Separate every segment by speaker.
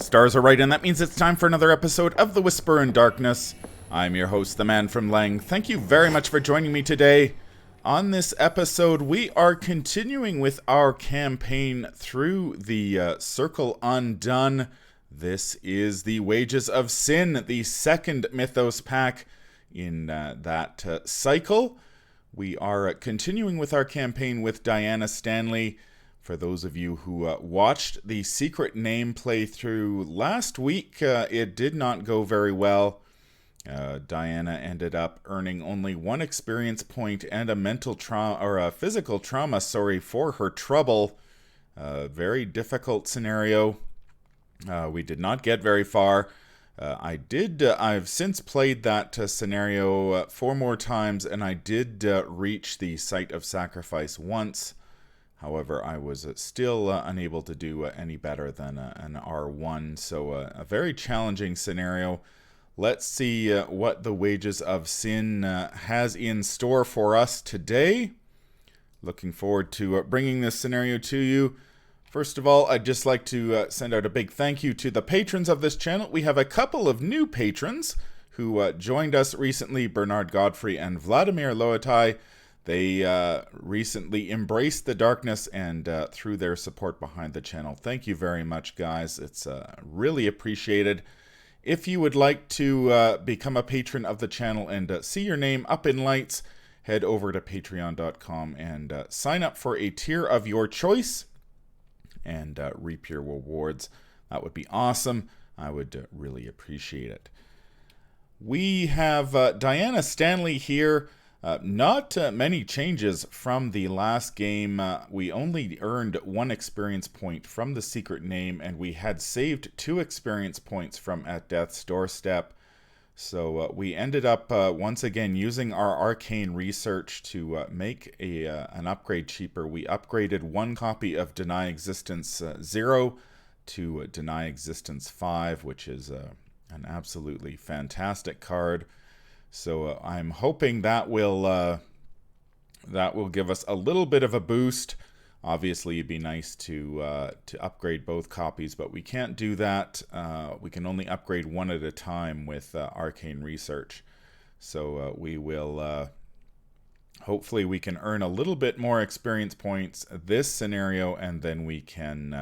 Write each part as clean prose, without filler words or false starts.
Speaker 1: stars are right, and that means it's time for another episode of The Whisper in Darkness. I'm your host, the Man from Leng. Thank you very much for joining me today. On this episode, we are continuing with our campaign through the Circle Undone. This is the Wages of Sin, the second Mythos pack in that cycle. We are continuing with our campaign with Diana Stanley. For those of you who watched the Secret Name playthrough last week, it did not go very well. Diana ended up earning only 1 experience point and a mental trauma, or a physical trauma, for her trouble. Very difficult scenario. We did not get very far. I've since played that scenario 4 more times, and I did reach the site of sacrifice once. However, I was still unable to do any better than an R1, so a very challenging scenario. Let's see what the Wages of Sin has in store for us today. Looking forward to bringing this scenario to you. First of all, I'd just like to send out a big thank you to the patrons of this channel. We have a couple of new patrons who joined us recently, Bernard Godfrey and Vladimir Loatai. They recently embraced the darkness and threw their support behind the channel. Thank you very much, guys. It's really appreciated. If you would like to become a patron of the channel and see your name up in lights, head over to patreon.com and sign up for a tier of your choice and reap your rewards. That would be awesome. I would really appreciate it. We have Diana Stanley here. Not many changes from the last game. We only earned 1 experience point from the Secret Name, and we had saved 2 experience points from At Death's Doorstep. So we ended up once again using our arcane research to make an upgrade cheaper. We upgraded 1 copy of Deny Existence 0 to Deny Existence 5, which is an absolutely fantastic card. So I'm hoping that will give us a little bit of a boost. Obviously, it'd be nice to upgrade both copies, but we can't do that. We can only upgrade 1 at a time with Arcane Research. So we will hopefully we can earn a little bit more experience points this scenario, and then we can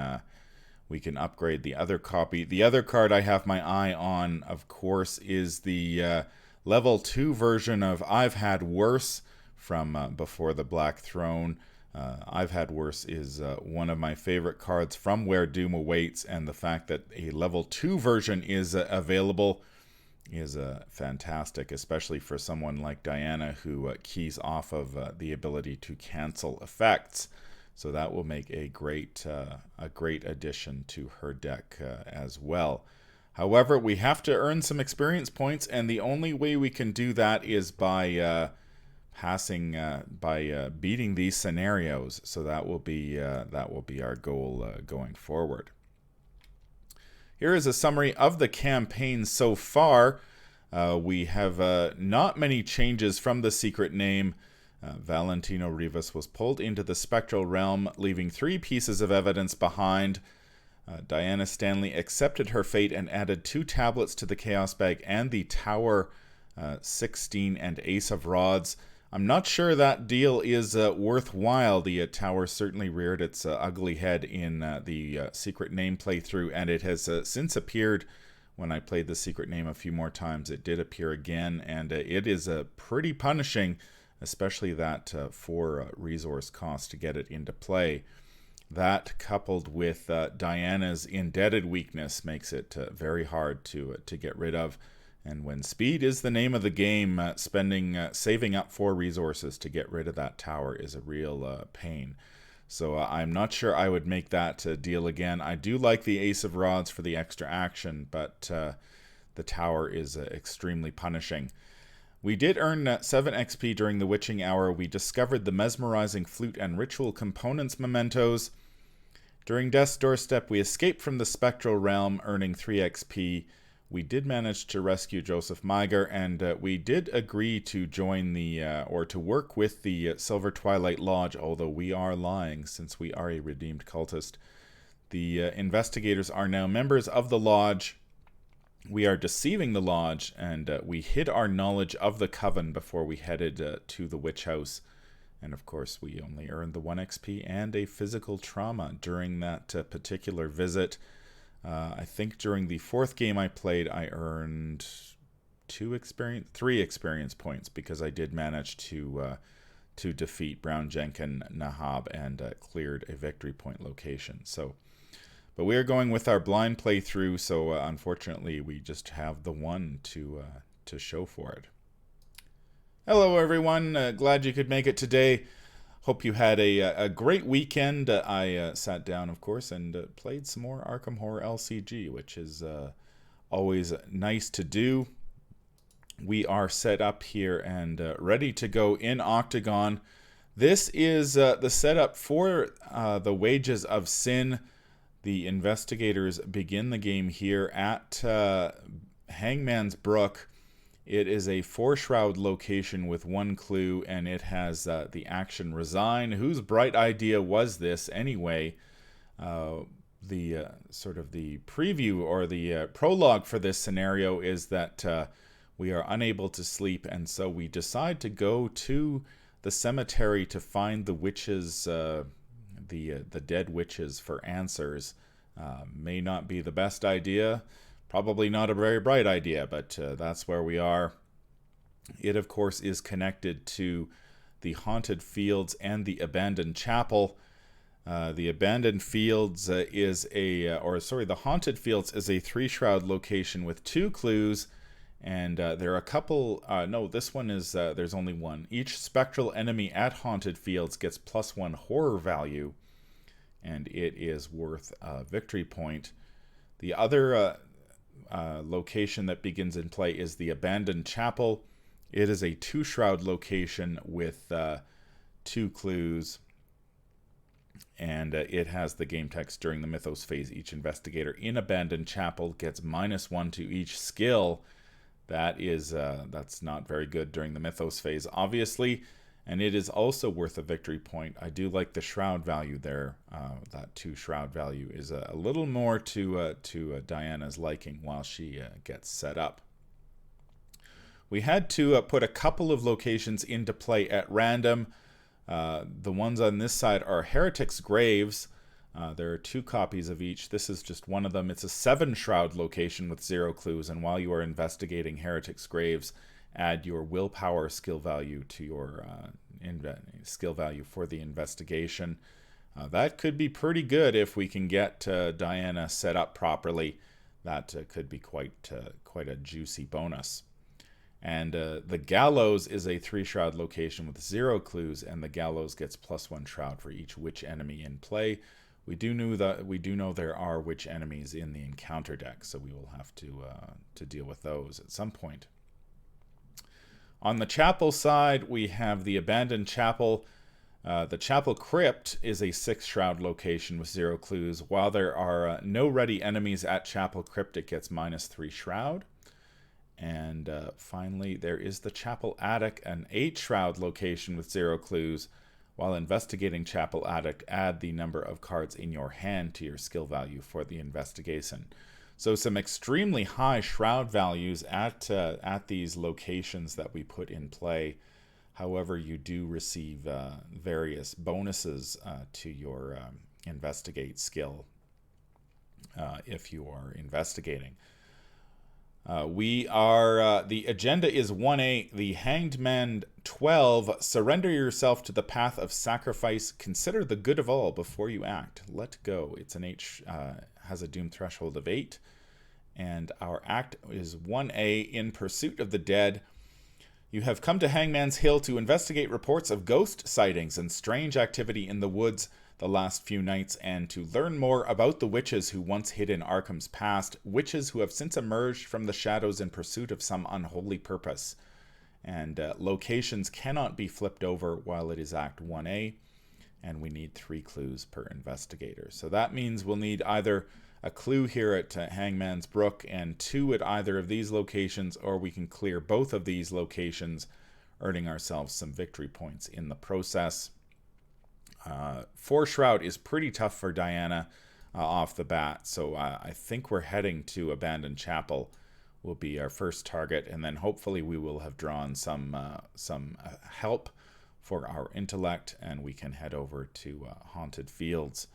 Speaker 1: upgrade the other copy. The other card I have my eye on, of course, is the Level 2 version of I've Had Worse from Before the Black Throne. I've Had Worse is one of my favorite cards from Where Doom Awaits, and the fact that a Level 2 version is available is fantastic, especially for someone like Diana who keys off of the ability to cancel effects. So that will make a great addition to her deck as well. However, we have to earn some experience points, and the only way we can do that is by beating these scenarios. So that will be our goal going forward. Here is a summary of the campaign so far. We have not many changes from the Secret Name. Valentino Rivas was pulled into the Spectral realm, leaving 3 pieces of evidence behind. Diana Stanley accepted her fate and added 2 tablets to the Chaos Bag and the Tower 16 and Ace of Rods. I'm not sure that deal is worthwhile. The Tower certainly reared its ugly head in the Secret Name playthrough, and it has since appeared when I played the Secret Name a few more times. It did appear again, and it is pretty punishing, especially that 4 resource cost to get it into play. That, coupled with Diana's indebted weakness, makes it very hard to get rid of. And when speed is the name of the game, saving up 4 resources to get rid of that tower is a real pain. So I'm not sure I would make that deal again. I do like the Ace of Rods for the extra action, but the tower is extremely punishing. We did earn 7 XP during the Witching Hour. We discovered the Mesmerizing Flute and Ritual Components mementos. During Death's Doorstep, we escaped from the Spectral realm, earning 3 XP. We did manage to rescue Joseph Meiger, and we did agree to join or to work with the Silver Twilight Lodge, although we are lying since we are a redeemed cultist. The investigators are now members of the Lodge. We are deceiving the Lodge, and we hid our knowledge of the Coven before we headed to the Witch House. And of course, we only earned the 1 XP and a physical trauma during that particular visit. I think during the 4th game I played, I earned 3 experience points because I did manage to defeat Brown Jenkin Nahab and cleared a victory point location. But we are going with our blind playthrough, so unfortunately we just have the 1 to show for it. Hello everyone, glad you could make it today. Hope you had a great weekend. I sat down, of course, and played some more Arkham Horror LCG, which is always nice to do. We are set up here and ready to go in Octagon. This is the setup for the Wages of Sin. The investigators begin the game here at Hangman's Brook. It is a 4-shroud location with 1 clue, and it has the action Resign. Whose bright idea was this anyway? The sort of the preview or the prologue for this scenario is that we are unable to sleep, and so we decide to go to the cemetery to find the witches, the dead witches, for answers. May not be the best idea. Probably not a very bright idea, but that's where we are. It, of course, is connected to the Haunted Fields and the Abandoned Chapel. The Abandoned Fields the Haunted Fields is a 3-shroud location with 2 clues, and there are a couple, this one is, there's only 1. Each spectral enemy at Haunted Fields gets +1 horror value, and it is worth a victory point. The other location that begins in play is the Abandoned Chapel. It is a 2-shroud location with 2 clues, and it has the game text during the Mythos phase. Each investigator in Abandoned Chapel gets -1 to each skill. That is that's not very good during the Mythos phase, obviously, and it is also worth a victory point. I do like the shroud value there. That 2 shroud value is a little more to Diana's liking while she gets set up. We had to put a couple of locations into play at random. The ones on this side are Heretics' graves. There are 2 copies of each. This is just one of them. It's a 7-shroud location with 0 clues, and while you are investigating Heretics' graves, add your willpower skill value to your skill value for the investigation. That could be pretty good if we can get Diana set up properly. That could be quite a juicy bonus. And the Gallows is a 3-shroud location with 0 clues, and the Gallows gets +1 shroud for each witch enemy in play. We do know there are witch enemies in the encounter deck, so we will have to deal with those at some point. On the chapel side, we have the Abandoned Chapel. The Chapel Crypt is a 6-shroud location with 0 clues. While there are no ready enemies at Chapel Crypt, it gets -3 shroud. And finally, there is the Chapel Attic, an 8-shroud location with 0 clues. While investigating Chapel Attic, add the number of cards in your hand to your skill value for the investigation. So some extremely high shroud values at these locations that we put in play. However, you do receive various bonuses to your investigate skill if you are investigating. The agenda is 1A, the Hanged Man 12. Surrender yourself to the path of sacrifice. Consider the good of all before you act. Let go. It's an has a doom threshold of 8. And our act is 1A, in pursuit of the dead. You have come to Hangman's Hill to investigate reports of ghost sightings and strange activity in the woods the last few nights, and to learn more about the witches who once hid in Arkham's past, witches who have since emerged from the shadows in pursuit of some unholy purpose. And locations cannot be flipped over while it is Act 1A, and we need 3 clues per investigator. So that means we'll need either a clue here at Hangman's Brook and 2 at either of these locations, or we can clear both of these locations, earning ourselves some victory points in the process. 4 Shroud is pretty tough for Diana. off the bat. So I think we're heading to Abandoned Chapel will be our first target, and then hopefully we will have drawn some help for our intellect, and we can head over to Haunted Fields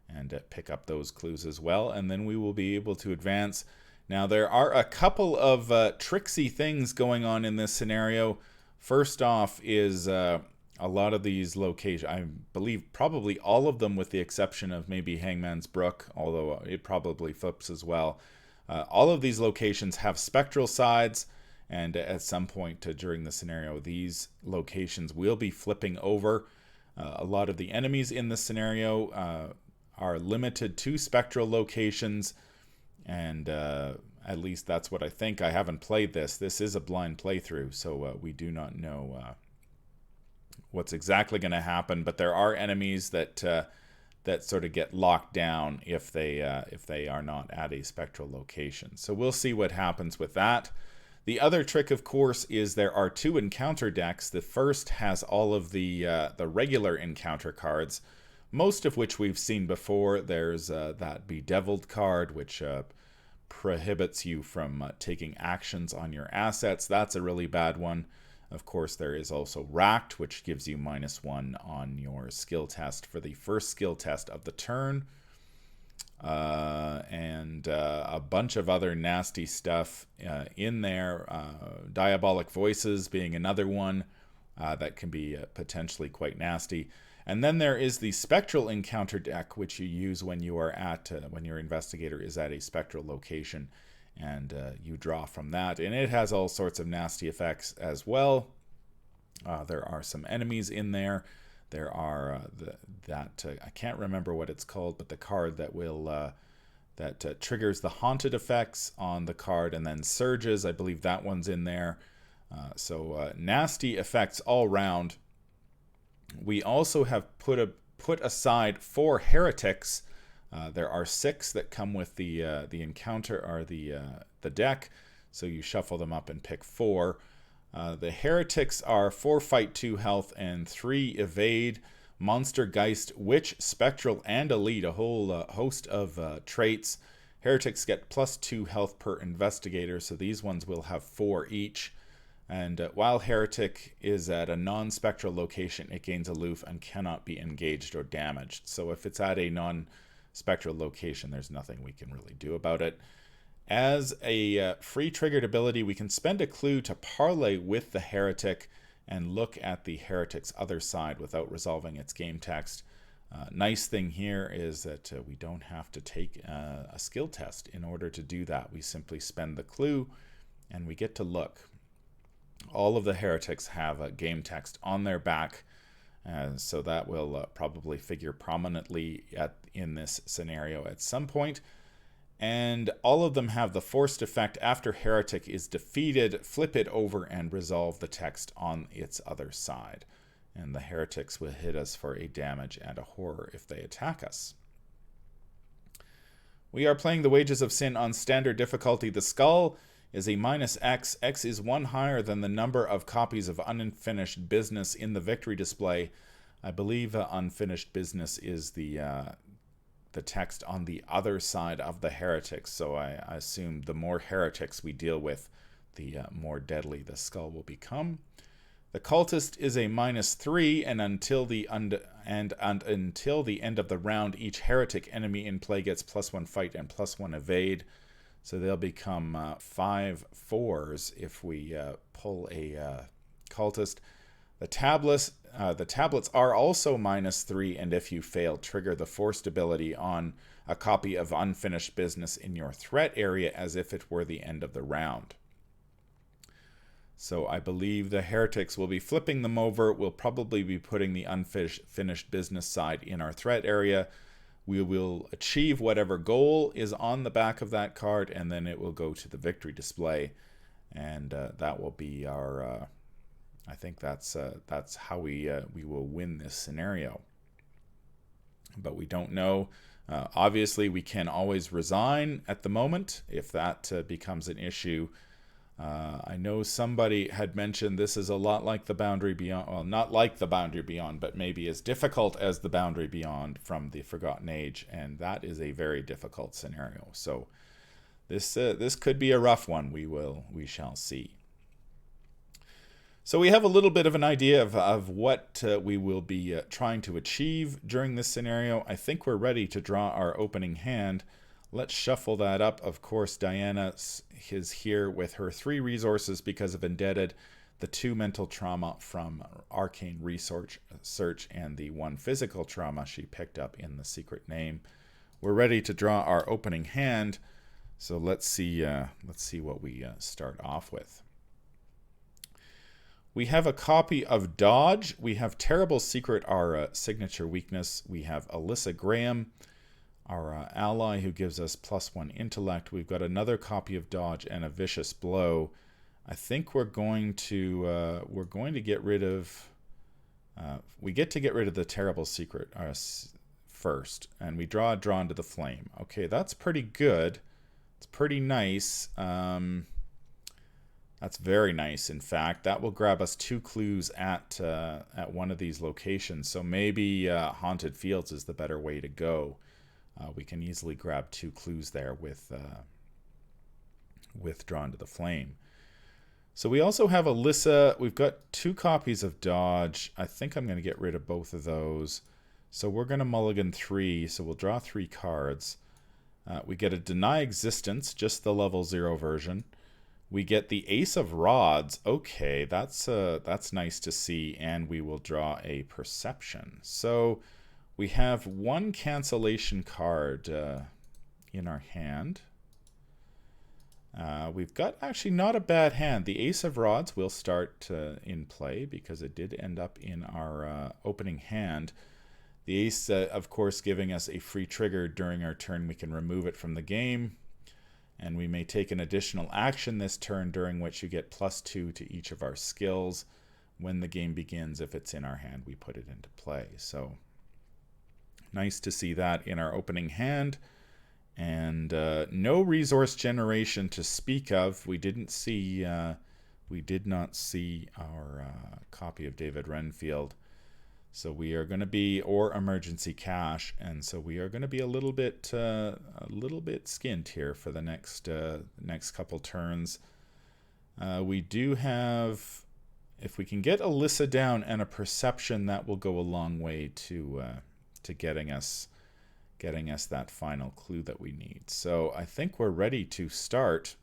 Speaker 1: and pick up those clues as well, and then we will be able to advance. Now, there are a couple of tricksy things going on in this scenario. First off is a lot of these locations, I believe probably all of them with the exception of maybe Hangman's Brook, although it probably flips as well. All of these locations have spectral sides, and at some point during the scenario, these locations will be flipping over. A lot of the enemies in this scenario are limited to spectral locations, and at least that's what I think. I haven't played this. This is a blind playthrough, so we do not know what's exactly going to happen, but there are enemies that sort of get locked down if they are not at a spectral location. So we'll see what happens with that. The other trick, of course, is there are two encounter decks. The first has all of the regular encounter cards, most of which we've seen before. There's that Bedeviled card, which prohibits you from taking actions on your assets. That's a really bad one. Of course, there is also Racked, which gives you -1 on your skill test for the first skill test of the turn. And a bunch of other nasty stuff in there. Diabolic Voices being another one that can be potentially quite nasty. And then there is the Spectral Encounter deck, which you use when you are at when your investigator is at a spectral location, and you draw from that. And it has all sorts of nasty effects as well. There are some enemies in there. There are I can't remember what it's called, but the card that will that triggers the haunted effects on the card and then surges. I believe that one's in there. So nasty effects all round. We also have put aside 4 heretics. There are 6 that come with the encounter or the deck, so you shuffle them up and pick 4. The heretics are 4 fight, 2 health, and 3 evade. Monster, Geist, Witch, Spectral, and Elite, a whole host of traits. Heretics get +2 health per investigator, so these ones will have 4 each. And while Heretic is at a non-spectral location, it gains aloof and cannot be engaged or damaged. So if it's at a non-spectral location, there's nothing we can really do about it. As a free triggered ability, we can spend a clue to parlay with the Heretic and look at the Heretic's other side without resolving its game text. Nice thing here is that we don't have to take a skill test in order to do that. We simply spend the clue and we get to look. All of the Heretics have a game text on their back, so that will probably figure prominently in this scenario at some point. And all of them have the forced effect after Heretic is defeated, flip it over and resolve the text on its other side. And the Heretics will hit us for a damage and a horror if they attack us. We are playing the Wages of Sin on standard difficulty. The skull is a -X. X is 1 higher than the number of copies of Unfinished Business in the victory display. I believe Unfinished Business is the text on the other side of the Heretics, so I assume the more Heretics we deal with, the more deadly the skull will become. The Cultist is a -3, and until the end of the round, each Heretic enemy in play gets +1 fight and +1 evade. So they'll become 5 4s if we pull a Cultist. The tablets are also -3, and if you fail, trigger the forced ability on a copy of Unfinished Business in your threat area as if it were the end of the round. So I believe the Heretics will be flipping them over. We'll probably be putting the Unfinished Business side in our threat area. We will achieve whatever goal is on the back of that card, and then it will go to the victory display, and that will be our. I think that's how we will win this scenario. But we don't know. Obviously, we can always resign at the moment if that becomes an issue. I know somebody had mentioned this is a lot like the Boundary Beyond. Well, not like the Boundary Beyond, but maybe as difficult as the Boundary Beyond from the Forgotten Age, and that is a very difficult scenario. So this could be a rough one. We shall see. So we have a little bit of an idea of what we will be trying to achieve during this scenario. I think we're ready to draw our opening hand. Let's shuffle that up. Of course, Diana is here with her 3 resources because of Indebted, the 2 mental trauma from Arcane Research, and the 1 physical trauma she picked up in the Secret Name. We're ready to draw our opening hand, so let's see what we start off with. We have a copy of Dodge. We have Terrible Secret, our signature weakness. We have Alyssa Graham, our ally, who gives us +1 intellect. We've got another copy of Dodge and a Vicious Blow. I think we're going to get rid of. We get to get rid of the Terrible Secret first, and we draw Drawn to the Flame. Okay, that's pretty good. It's pretty nice. That's very nice. In fact, that will grab us 2 clues at one of these locations. So maybe Haunted Fields is the better way to go. We can easily grab 2 clues there with Drawn to the Flame. So we also have Alyssa. We've got 2 copies of Dodge. I think I'm going to get rid of both of those. So we're going to mulligan 3. So we'll draw 3 cards. We get a Deny Existence, just the level 0 version. We get the Ace of Rods. Okay, that's nice to see. And we will draw a Perception. So we have 1 cancellation card in our hand. We've got actually not a bad hand. The Ace of Rods will start in play because it did end up in our opening hand. The Ace, of course, giving us a free trigger during our turn. We can remove it from the game. And we may take an additional action this turn, during which you get +2 to each of our skills. When the game begins, if it's in our hand, we put it into play. So nice to see that in our opening hand. And no resource generation to speak of. We did not see our copy of David Renfield. So we are going to be, or emergency cash, and so we are going to be a little bit skint here for the next couple turns. We do have, if we can get Alyssa down and a Perception, that will go a long way to getting us that final clue that we need. So I think we're ready to start.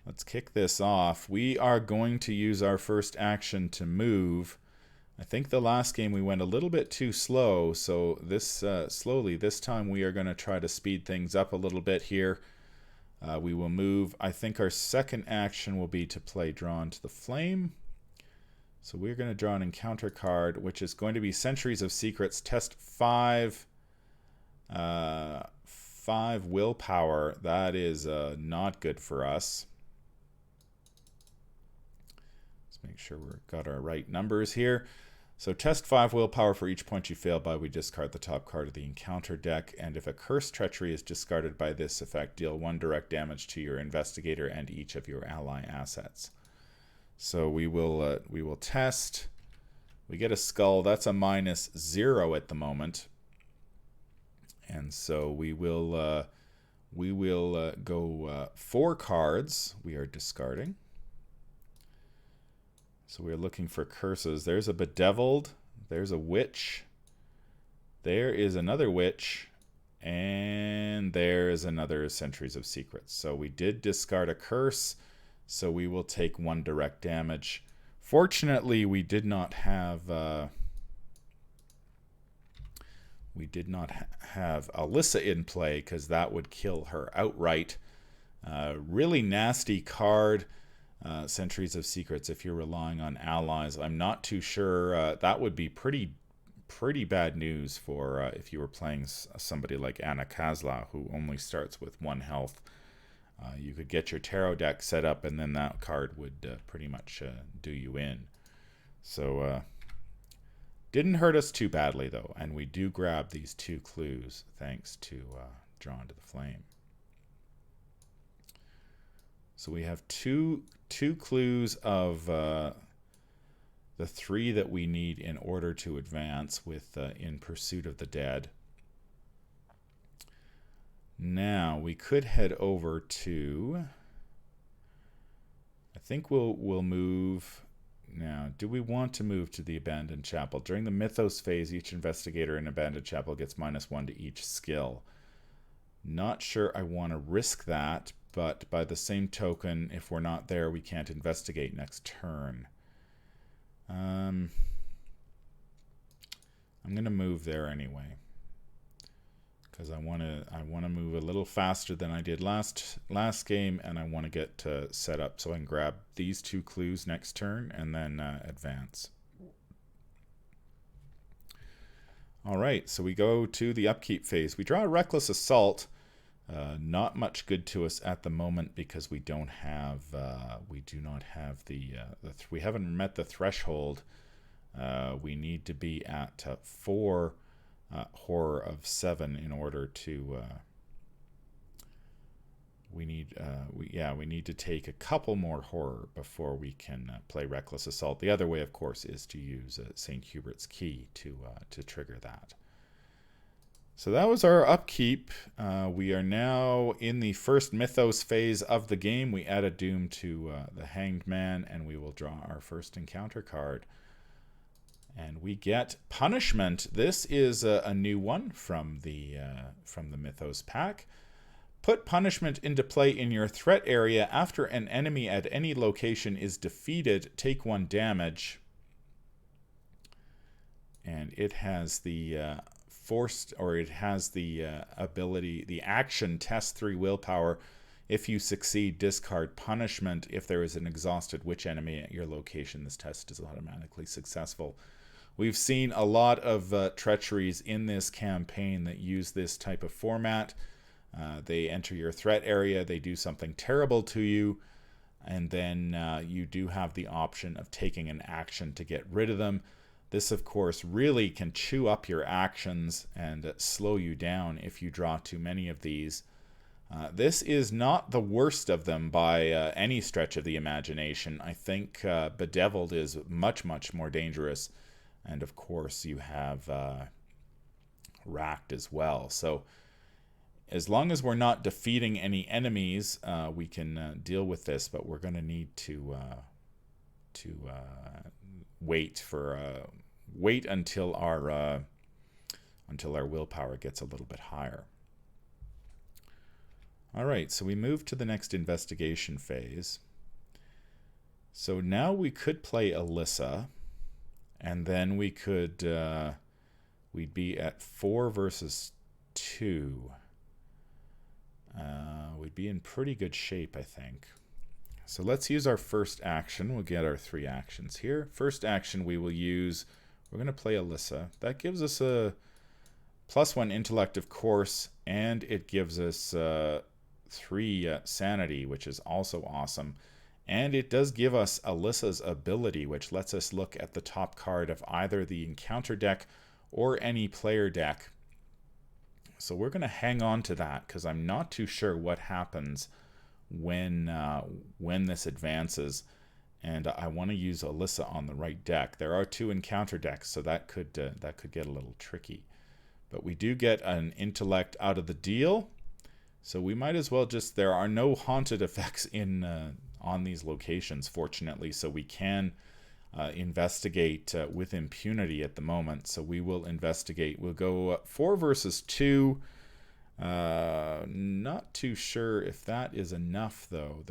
Speaker 1: Let's kick this off. We are going to use our first action to move. I think the last game we went a little bit too slow, so this time we are going to try to speed things up a little bit here. We will move. I think our second action will be to play Drawn to the Flame. So we're going to draw an encounter card, which is going to be Centuries of Secrets, test 5 willpower. That is not good for us. Let's make sure we've got our right numbers here. So test 5 willpower. For each point you fail by, we discard the top card of the encounter deck. And if a Cursed Treachery is discarded by this effect, deal 1 direct damage to your investigator and each of your ally assets. So we will test. We get a skull. That's a -0 at the moment. And so we will go 4 cards. We are discarding. So we're looking for curses. There's a Bedeviled. There's a Witch. There is another Witch. And there is another Centuries of Secrets. So we did discard a curse. So we will take 1 direct damage. Fortunately, we did not have Alyssa in play, because that would kill her outright. Really nasty card. Centuries of Secrets, if you're relying on allies. I'm not too sure. That would be pretty bad news for if you were playing somebody like Anna Kazla, who only starts with 1 health. You could get your tarot deck set up, and then that card would pretty much do you in. So didn't hurt us too badly, though, and we do grab these 2 clues thanks to Drawn to the Flame. So we have two clues of the 3 that we need in order to advance with In Pursuit of the Dead. Now we could head over to, I think we'll move. Now, do we want to move to the Abandoned Chapel? During the Mythos phase, each investigator in Abandoned Chapel gets -1 to each skill. Not sure I want to risk that, but by the same token, if we're not there, we can't investigate next turn. I'm going to move there anyway, because I want to move a little faster than I did last game, and I want to get set up so I can grab these 2 clues next turn and then advance. All right, so we go to the upkeep phase. We draw a Reckless Assault. Not much good to us at the moment because we don't have, we do not have we haven't met the threshold. We need to be at 4 horror of 7 in order to. We need to take a couple more horror before we can play Reckless Assault. The other way, of course, is to use St. Hubert's Key to trigger that. So that was our upkeep. We are now in the first Mythos phase of the game. We add a Doom to the Hanged Man, and we will draw our first encounter card. And we get Punishment. This is a new one from the Mythos pack. Put Punishment into play in your threat area. After an enemy at any location is defeated, take 1 damage. And it has the ability, the action, test 3 willpower. If you succeed, discard Punishment. If there is an exhausted witch enemy at your location, this test is automatically successful. We've seen a lot of treacheries in this campaign that use this type of format. They enter your threat area, they do something terrible to you, and then you do have the option of taking an action to get rid of them. This, of course, really can chew up your actions and slow you down if you draw too many of these. This is not the worst of them by any stretch of the imagination. I think Bedeviled is much, much more dangerous. And, of course, you have Racked as well. So as long as we're not defeating any enemies, we can deal with this. But we're going to need to wait until our willpower gets a little bit higher. All right, so we move to the next investigation phase. So now we could play Alyssa, and then we could we'd be at 4 versus 2. We'd be in pretty good shape, I think. So let's use our first action. We'll get our 3 actions here. First action we will use, we're going to play Alyssa. That gives us a +1 intellect, of course, and it gives us 3 sanity, which is also awesome. And it does give us Alyssa's ability, which lets us look at the top card of either the encounter deck or any player deck. So we're going to hang on to that because I'm not too sure what happens when this advances, and I want to use Alyssa on the right deck. There are 2 encounter decks, so that could get a little tricky. But we do get an intellect out of the deal, so we might as well just. There are no haunted effects in on these locations, fortunately, so we can investigate with impunity at the moment. So we will investigate. We'll go 4 versus 2. Not too sure if that is enough, though.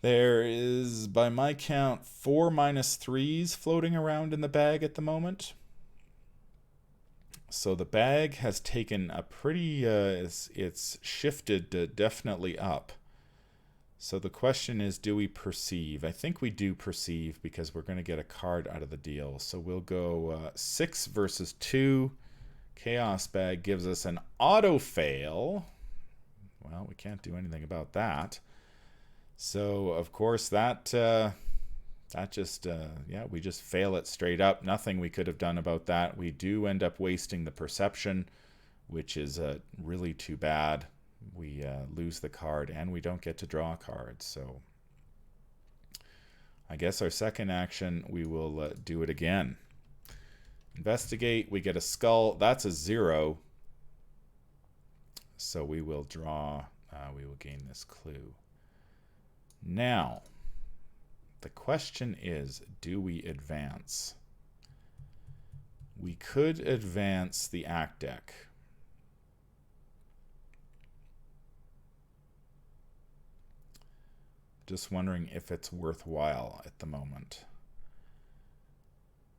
Speaker 1: There is, by my count, 4 -3s floating around in the bag at the moment. So the bag has taken a pretty, it's shifted definitely up. So the question is, do we perceive? I think we do perceive because we're going to get a card out of the deal. So we'll go 6 versus 2. Chaos Bag gives us an auto fail. Well, we can't do anything about that. So, of course, we just fail it straight up. Nothing we could have done about that. We do end up wasting the perception, which is really too bad. we lose the card and we don't get to draw a card. So I guess our second action, we will do it again. Investigate, we get a skull. That's a 0. So we will draw, we will gain this clue. Now, the question is, do we advance? We could advance the act deck. Just wondering if it's worthwhile at the moment.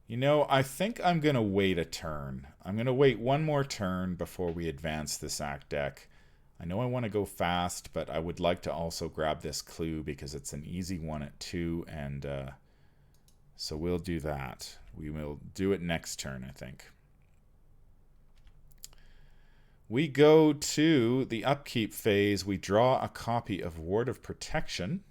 Speaker 1: You know, I think I'm going to wait a turn. I'm going to wait one more turn before we advance this act deck. I know I want to go fast, but I would like to also grab this clue because it's an easy one at 2, and so we'll do that. We will do it next turn, I think. We go to the upkeep phase. We draw a copy of Ward of Protection.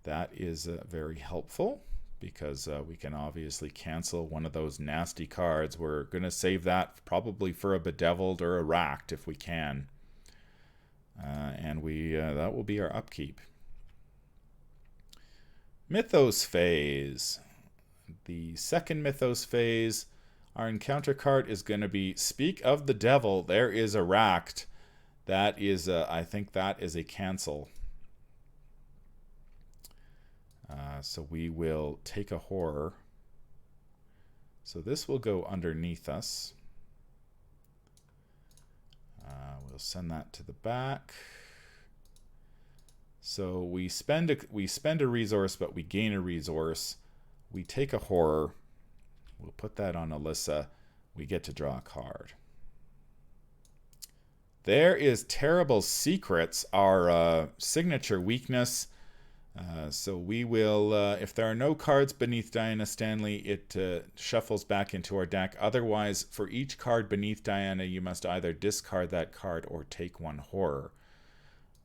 Speaker 1: That is very helpful because we can obviously cancel one of those nasty cards. We're going to save that probably for a Bedeviled or a Racked if we can. And that will be our upkeep. Mythos phase. The second Mythos phase, our encounter card is going to be Speak of the Devil. There is a Racked. That is, I think that is a cancel. So we will take a horror. So this will go underneath us. We'll send that to the back. So we spend a resource, but we gain a resource. We take a horror. We'll put that on Alyssa. We get to draw a card. There is Terrible Secrets, our signature weakness. So we will, if there are no cards beneath Diana Stanley, it shuffles back into our deck. Otherwise, for each card beneath Diana, you must either discard that card or take one horror.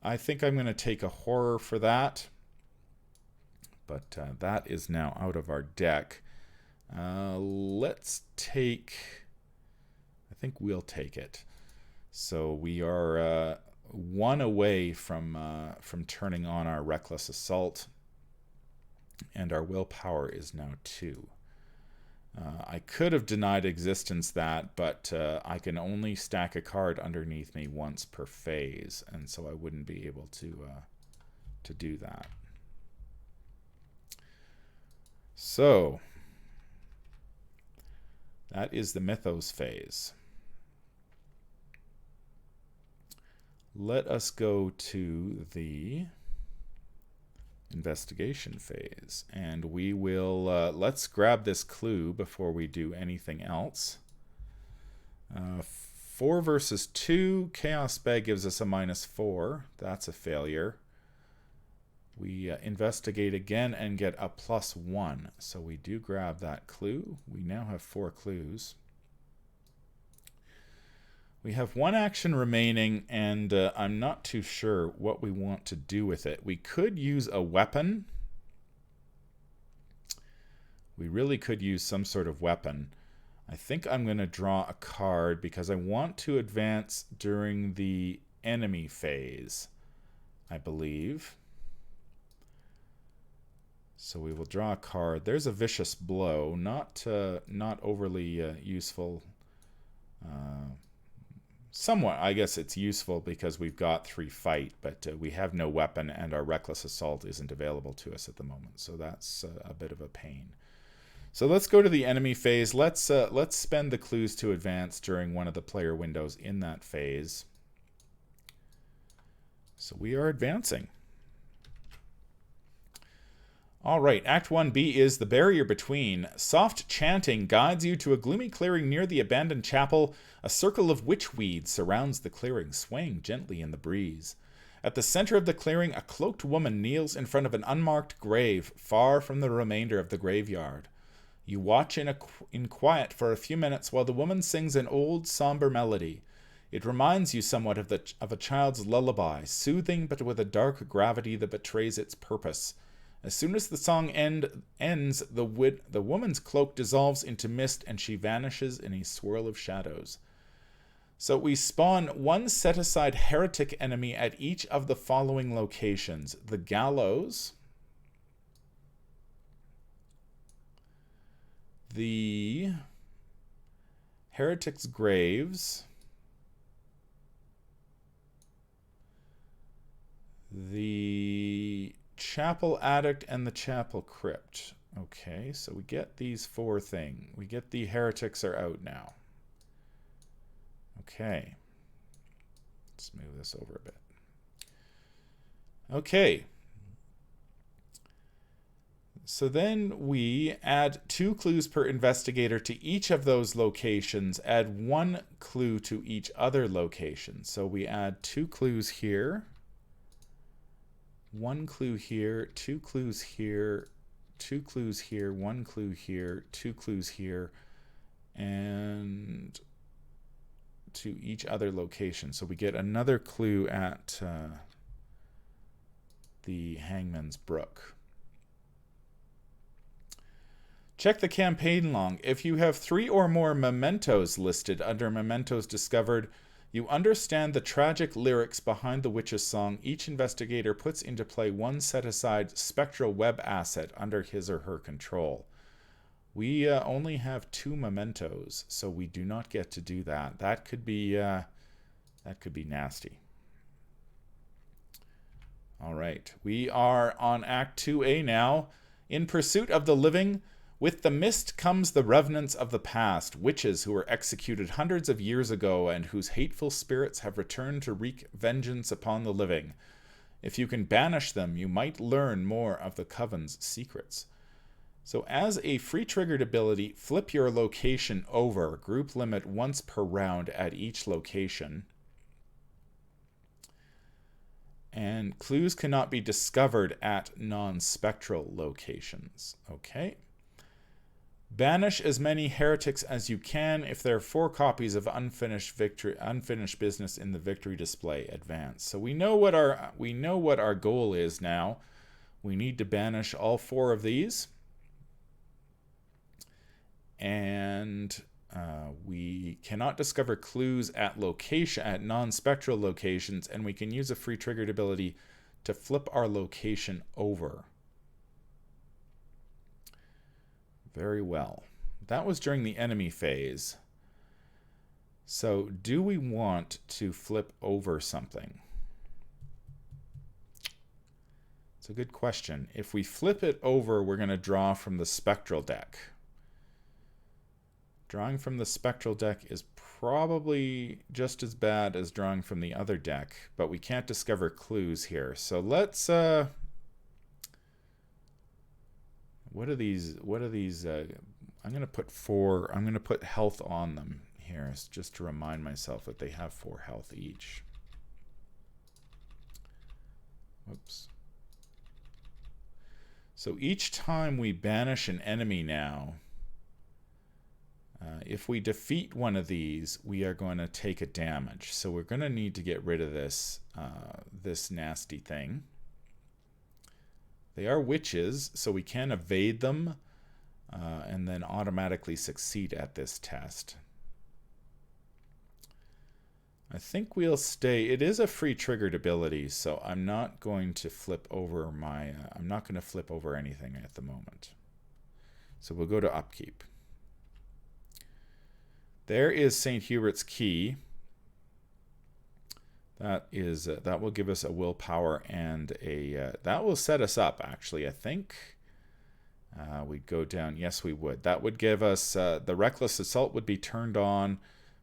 Speaker 1: I think I'm going to take a horror for that. But that is now out of our deck. Let's take... I think we'll take it. So we are... 1 away from turning on our Reckless Assault, and our willpower is now 2. I could have denied existence that, but I can only stack a card underneath me once per phase, and so I wouldn't be able to do that. So that is the Mythos phase. Let us go to the investigation phase, and we will, let's grab this clue before we do anything else. 4 versus 2, Chaos Bag gives us a -4. That's a failure. We investigate again and get a +1, so we do grab that clue. We now have 4 clues. We have 1 action remaining, and I'm not too sure what we want to do with it. We could use a weapon. We really could use some sort of weapon. I think I'm going to draw a card because I want to advance during the enemy phase, I believe. So we will draw a card. There's a Vicious Blow, not overly useful. Somewhat, I guess it's useful because we've got 3 fight, but we have no weapon and our Reckless Assault isn't available to us at the moment. So that's a bit of a pain. So let's go to the enemy phase. Let's spend the clues to advance during one of the player windows in that phase. So we are advancing. All right, Act 1B is The Barrier Between. Soft chanting guides you to a gloomy clearing near the abandoned chapel. A circle of witchweed surrounds the clearing, swaying gently in the breeze. At the center of the clearing, a cloaked woman kneels in front of an unmarked grave, far from the remainder of the graveyard. You watch in quiet for a few minutes while the woman sings an old, somber melody. It reminds you somewhat of a child's lullaby, soothing but with a dark gravity that betrays its purpose. As soon as the song ends, the woman's cloak dissolves into mist and she vanishes in a swirl of shadows. So we spawn one set-aside heretic enemy at each of the following locations. The Gallows, the Heretics' Graves, the Chapel Attic, and the Chapel Crypt. Okay, so we get these 4 things. We get the Heretics are out now. Okay. Let's move this over a bit. Okay. So then we add 2 clues per investigator to each of those locations, add 1 clue to each other location. So we add 2 clues here, 1 clue here, 2 clues here, 2 clues here, 1 clue here, 2 clues here, and to each other location. So we get another clue at the Hangman's Brook. Check the campaign log. If you have 3 or more mementos listed under mementos discovered, you understand the tragic lyrics behind the witch's song. Each investigator puts into play 1 set-aside spectral web asset under his or her control. We only have 2 mementos, so we do not get to do that. That could be nasty. All right, we are on Act 2A now. In pursuit of the living, with the mist comes the revenants of the past, witches who were executed hundreds of years ago and whose hateful spirits have returned to wreak vengeance upon the living. If you can banish them, you might learn more of the Coven's secrets. So as a free triggered ability, flip your location over. Group limit once per round at each location. And clues cannot be discovered at non-spectral locations. Okay. Banish as many heretics as you can. If there are 4 copies of unfinished business in the victory display, advance. So we know what our goal is now. We need to banish all 4 of these. And we cannot discover clues at non-spectral locations, and we can use a free triggered ability to flip our location over. Very well. That was during the enemy phase. So do we want to flip over something? It's a good question. If we flip it over, we're going to draw from the Spectral deck. Drawing from the Spectral deck is probably just as bad as drawing from the other deck, but we can't discover clues here. So let's what are these I'm going to put 4. I'm going to put health on them here just to remind myself that they have 4 health each. Whoops. So each time we banish an enemy now, if we defeat one of these, we are going to take a damage. So we're going to need to get rid of this this nasty thing. They are witches, so we can evade them and then automatically succeed at this test. I think we'll stay. It is a free triggered ability, so I'm not going to flip over my. I'm not going to flip over anything at the moment. So we'll go to upkeep. There is St. Hubert's Key. That will give us a willpower and a that will set us up. Actually, I think we'd go down. Yes, we would. That would give us the reckless assault would be turned on.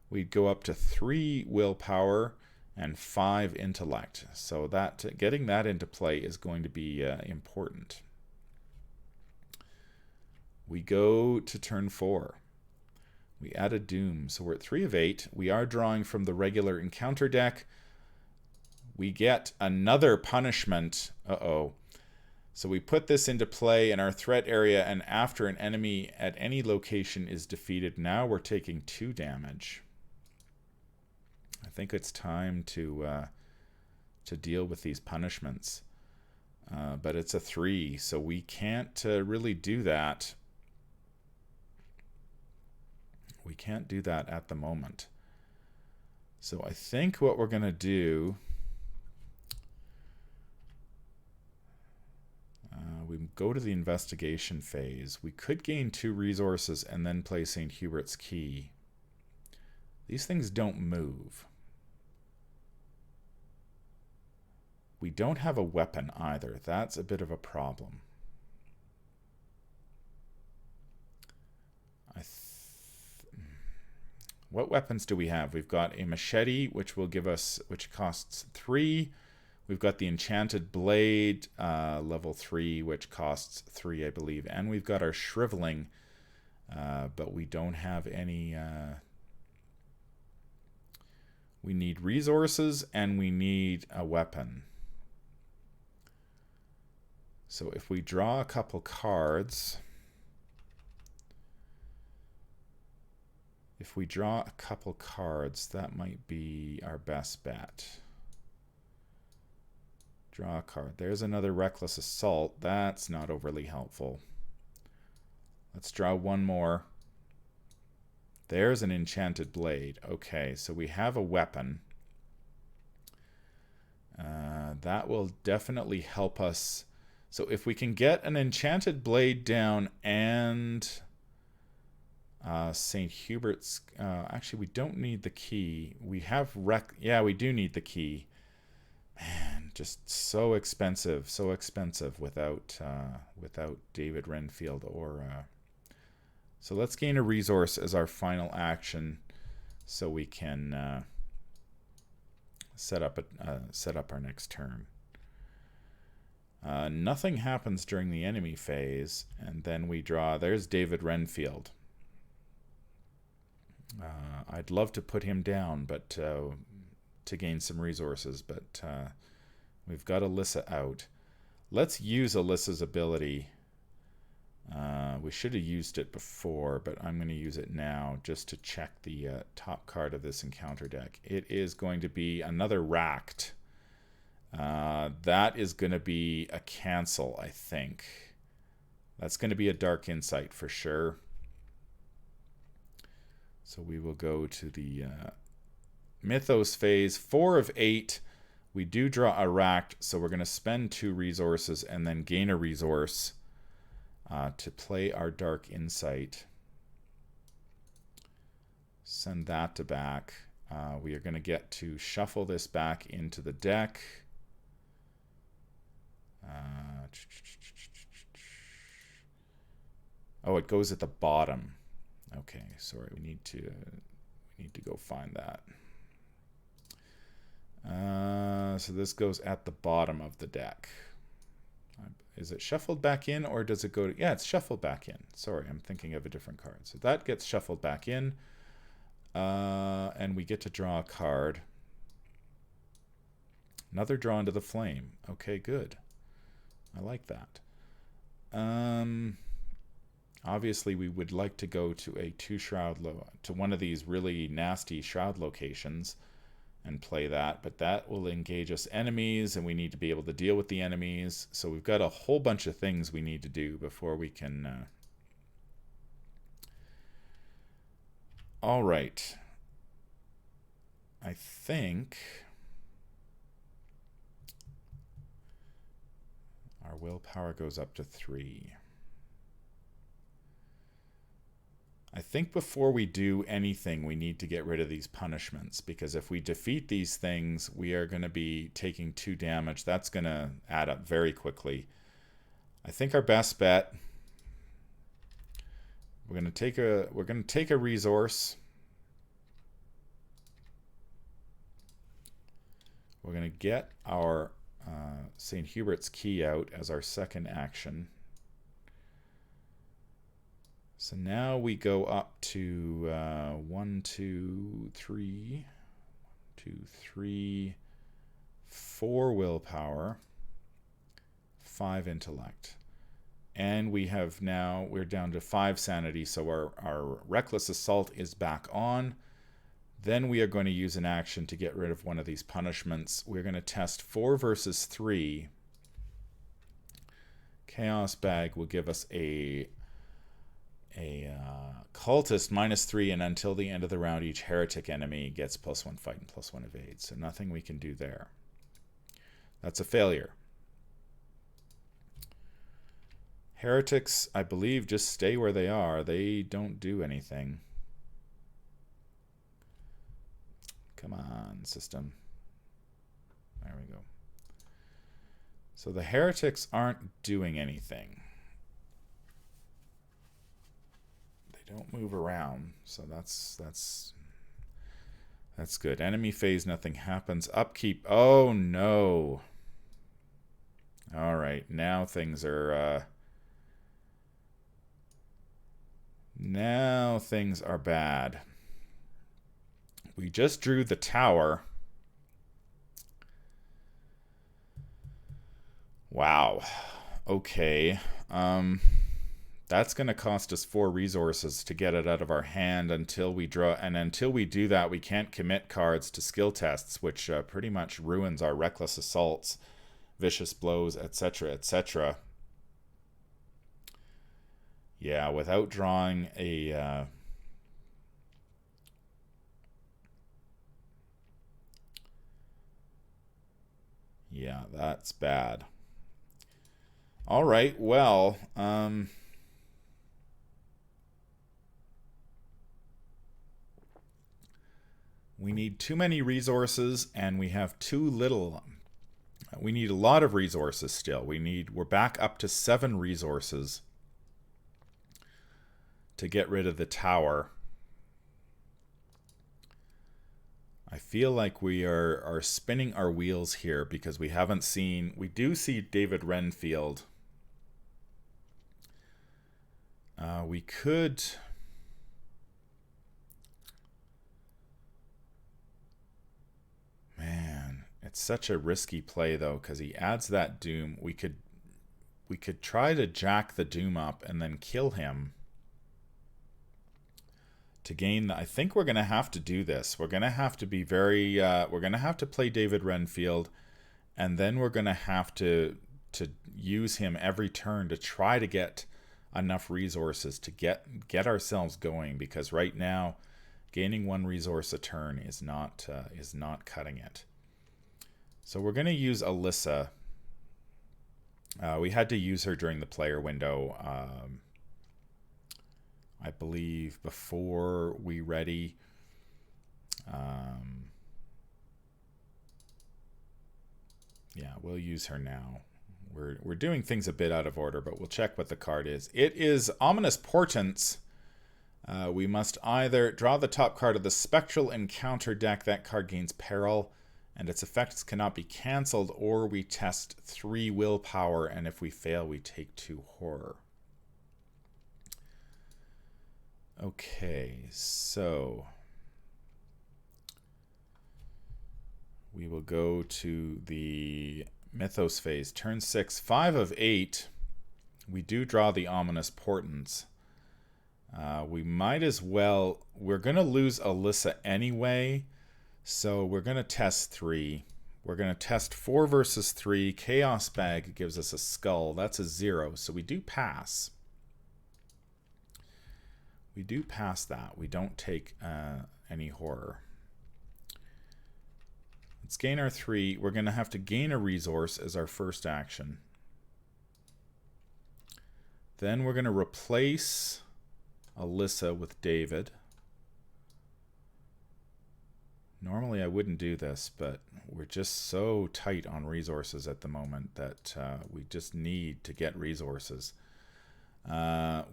Speaker 1: We'd go up to 3 willpower and 5 intellect. So that getting that into play is going to be important. We go to turn 4. We add a doom, so we're at 3 of 8. We are drawing from the regular encounter deck. We get another punishment. Uh-oh. So we put this into play in our threat area, and after an enemy at any location is defeated, now we're taking 2 damage. I think it's time to deal with these punishments. But it's a 3, so we can't really do that. We can't do that at the moment. So I think what we're going to do, we go to the investigation phase. We could gain 2 resources and then play St. Hubert's Key. These things don't move. We don't have a weapon either. That's a bit of a problem. What weapons do we have? We've got a machete, which will give us, which costs 3. We've got the enchanted blade, level 3, which costs 3, I believe. And we've got our shriveling, but we don't have any. We need resources and we need a weapon. So if we draw a couple cards, that might be our best bet. Draw a card. There's another Reckless Assault. That's not overly helpful. Let's draw one more. There's an Enchanted Blade. Okay, so we have a weapon. That will definitely help us. So if we can get an Enchanted Blade down and St. Hubert's... actually, we don't need the key. We have... Yeah, we do need the key. Man, just so expensive without David Renfield or... So let's gain a resource as our final action so we can set up our next turn. Nothing happens during the enemy phase, and then we draw... There's David Renfield. I'd love to put him down, but to gain some resources, but we've got Alyssa out. Let's use Alyssa's ability. We should have used it before, but I'm going to use it now just to check the top card of this encounter deck. It is going to be another Racked. That is going to be a cancel, I think. That's going to be a Dark Insight for sure. So we will go to the Mythos phase. 4 of 8. We do draw a Racked, so we're going to spend 2 resources and then gain a resource to play our Dark Insight. Send that to back. We are going to get to shuffle this back into the deck. Oh, it goes at the bottom. Okay, sorry, we need to go find that. So this goes at the bottom of the deck. Is it shuffled back in, or does it go to... Yeah, it's shuffled back in. Sorry, I'm thinking of a different card. So that gets shuffled back in. And we get to draw a card. Another Draw into the Flame. Okay, good. I like that. Obviously, we would like to go to a 2 Shroud... to one of these really nasty Shroud locations and play that, but that will engage us enemies, and we need to be able to deal with the enemies. So we've got a whole bunch of things we need to do before we can... All right. I think our willpower goes up to 3. I think before we do anything, we need to get rid of these punishments, because if we defeat these things, we are going to be taking 2 damage. That's going to add up very quickly. I think our best bet, we're going to take a resource. We're going to get our St. Hubert's Key out as our second action. So now we go up to 1, 2, 3, 4 willpower, 5 intellect. And we have now, we're down to 5 sanity, so our Reckless Assault is back on. Then we are going to use an action to get rid of one of these punishments. We're going to test 4 versus 3. Chaos Bag will give us a cultist -3, and until the end of the round, each heretic enemy gets +1 fight and +1 evade. So nothing we can do there. That's a failure. Heretics, I believe, just stay where they are. They don't do anything. Come on, system. There we go. So the heretics aren't doing anything. They don't move around, so that's good. Enemy phase, nothing happens. Upkeep. Oh no. All right, now things are bad. We just drew the tower. Wow. Okay. That's going to cost us 4 resources to get it out of our hand until we draw. And until we do that, we can't commit cards to skill tests, which pretty much ruins our reckless assaults, vicious blows, etc., etc. Yeah, without drawing a... yeah, that's bad. All right, well... we need too many resources, and we have too little. We need a lot of resources still. We're back up to 7 resources to get rid of the tower. I feel like we are spinning our wheels here because we haven't seen... we do see David Renfield. We could... man, it's such a risky play though, because he adds that Doom. We could try to jack the Doom up and then kill him to gain the... I think we're going to have to do this. We're going to have to be very... we're going to have to play David Renfield, and then we're going to have to use him every turn to try to get enough resources to get ourselves going, because right now gaining 1 resource a turn is not cutting it. So we're going to use Alyssa. We had to use her during the player window, I believe, before we ready. Yeah, we'll use her now. We're doing things a bit out of order, but we'll check what the card is. It is Ominous Portents. We must either draw the top card of the Spectral Encounter deck. That card gains peril, and its effects cannot be cancelled, or we test 3 willpower, and if we fail, we take 2 horror. Okay, so we will go to the Mythos phase. Turn 6, 5 of 8. We do draw the Ominous Portents. We might as well... we're going to lose Alyssa anyway, so we're going to test 3. We're going to test 4 versus 3. Chaos Bag gives us a skull. That's a 0, so we do pass. We do pass that. We don't take any horror. Let's gain our 3. We're going to have to gain a resource as our first action. Then we're going to replace Alyssa with David. Normally I wouldn't do this, but we're just so tight on resources at the moment that we just need to get resources.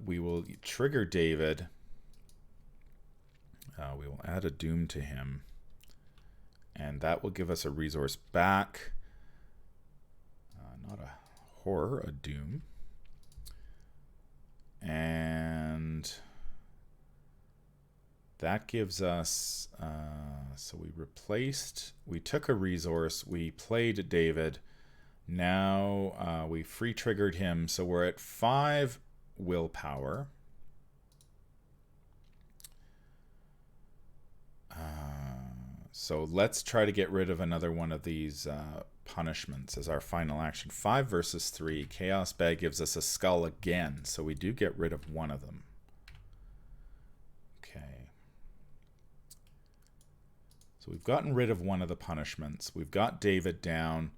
Speaker 1: We will trigger David. We will add a Doom to him, and that will give us a resource back. Not a horror, a Doom. And that gives us... so we took a resource, we played David. Now we free triggered him, so we're at 5 willpower. So let's try to get rid of another one of these punishments as our final action. 5 versus 3. Chaos Bag gives us a skull again, so we do get rid of one of them. So we've gotten rid of one of the punishments. We've got David down.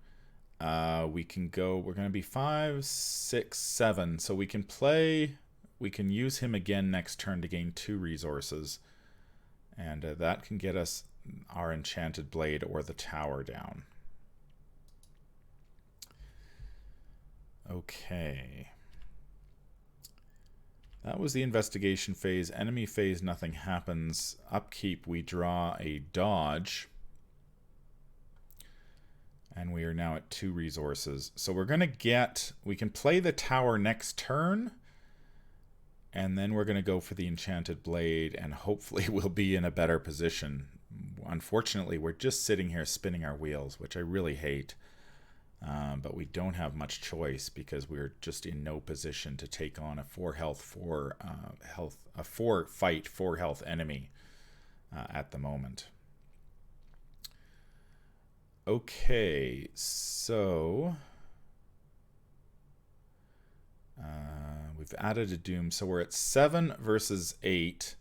Speaker 1: We can go, we're going to be 5, 6, 7. So we can use him again next turn to gain 2 resources. And that can get us our Enchanted Blade or the tower down. Okay. That was the investigation phase. Enemy phase, nothing happens. Upkeep, we draw a dodge. And we are now at 2 resources. So we're going to we can play the tower next turn. And then we're going to go for the Enchanted Blade. And hopefully we'll be in a better position. Unfortunately, we're just sitting here spinning our wheels, which I really hate. But we don't have much choice because we're just in no position to take on a 4 fight 4 health enemy at the moment. Okay, so we've added a doom, so we're at 7 versus 8.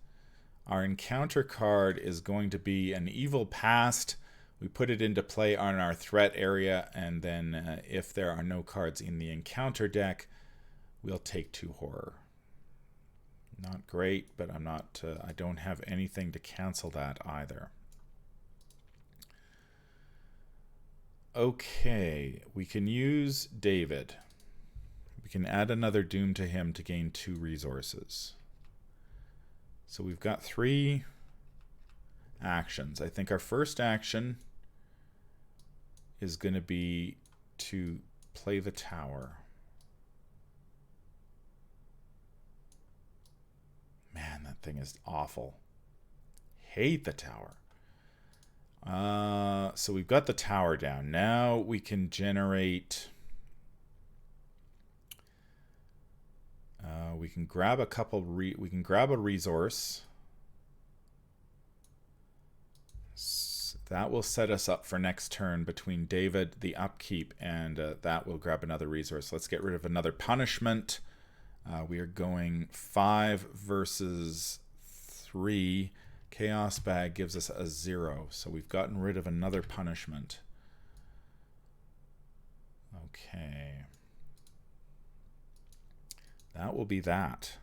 Speaker 1: Our encounter card is going to be an Evil Past. We put it into play on our threat area, and then if there are no cards in the encounter deck, we'll take 2 horror. Not great, but I don't have anything to cancel that either. Okay, we can use David. We can add another Doom to him to gain 2 resources. So we've got 3 actions. I think our first action is going to be to play the tower. Man, that thing is awful. Hate the tower. So we've got the tower down. Now we can generate... we can grab a couple... we can grab a resource. That will set us up for next turn between David, the upkeep, and that will grab another resource. Let's get rid of another punishment. We are going 5 versus 3. Chaos Bag gives us a 0. So we've gotten rid of another punishment. Okay. That will be that.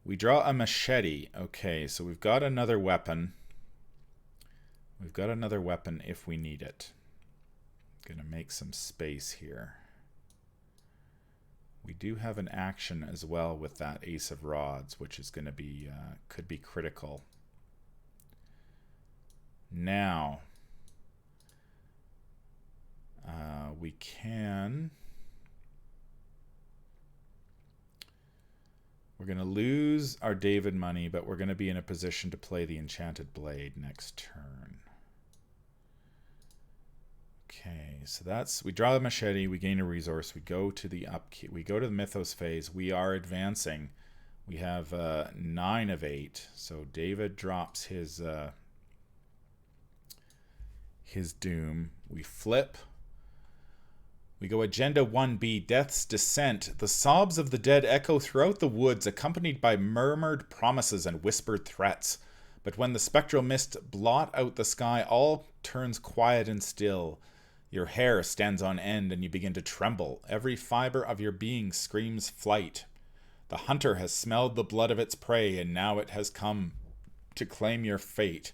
Speaker 1: We draw a machete. Okay, so we've got another weapon. We've got another weapon if we need it. Gonna make some space here. We do have an action as well with that Ace of Rods, which is going to be, could be critical. Now, we can... We're going to lose our David money, but we're going to be in a position to play the Enchanted Blade next turn. Okay, so that's, we draw the machete, we gain a resource, we go to the upkeep, we go to the Mythos phase, we are advancing. We have 9 of 8, so David drops his doom. We flip. We go Agenda 1B, Death's Descent. The sobs of the dead echo throughout the woods, accompanied by murmured promises and whispered threats. But when the spectral mist blot out the sky, all turns quiet and still. Your hair stands on end and you begin to tremble. Every fiber of your being screams flight. The hunter has smelled the blood of its prey, and now it has come to claim your fate.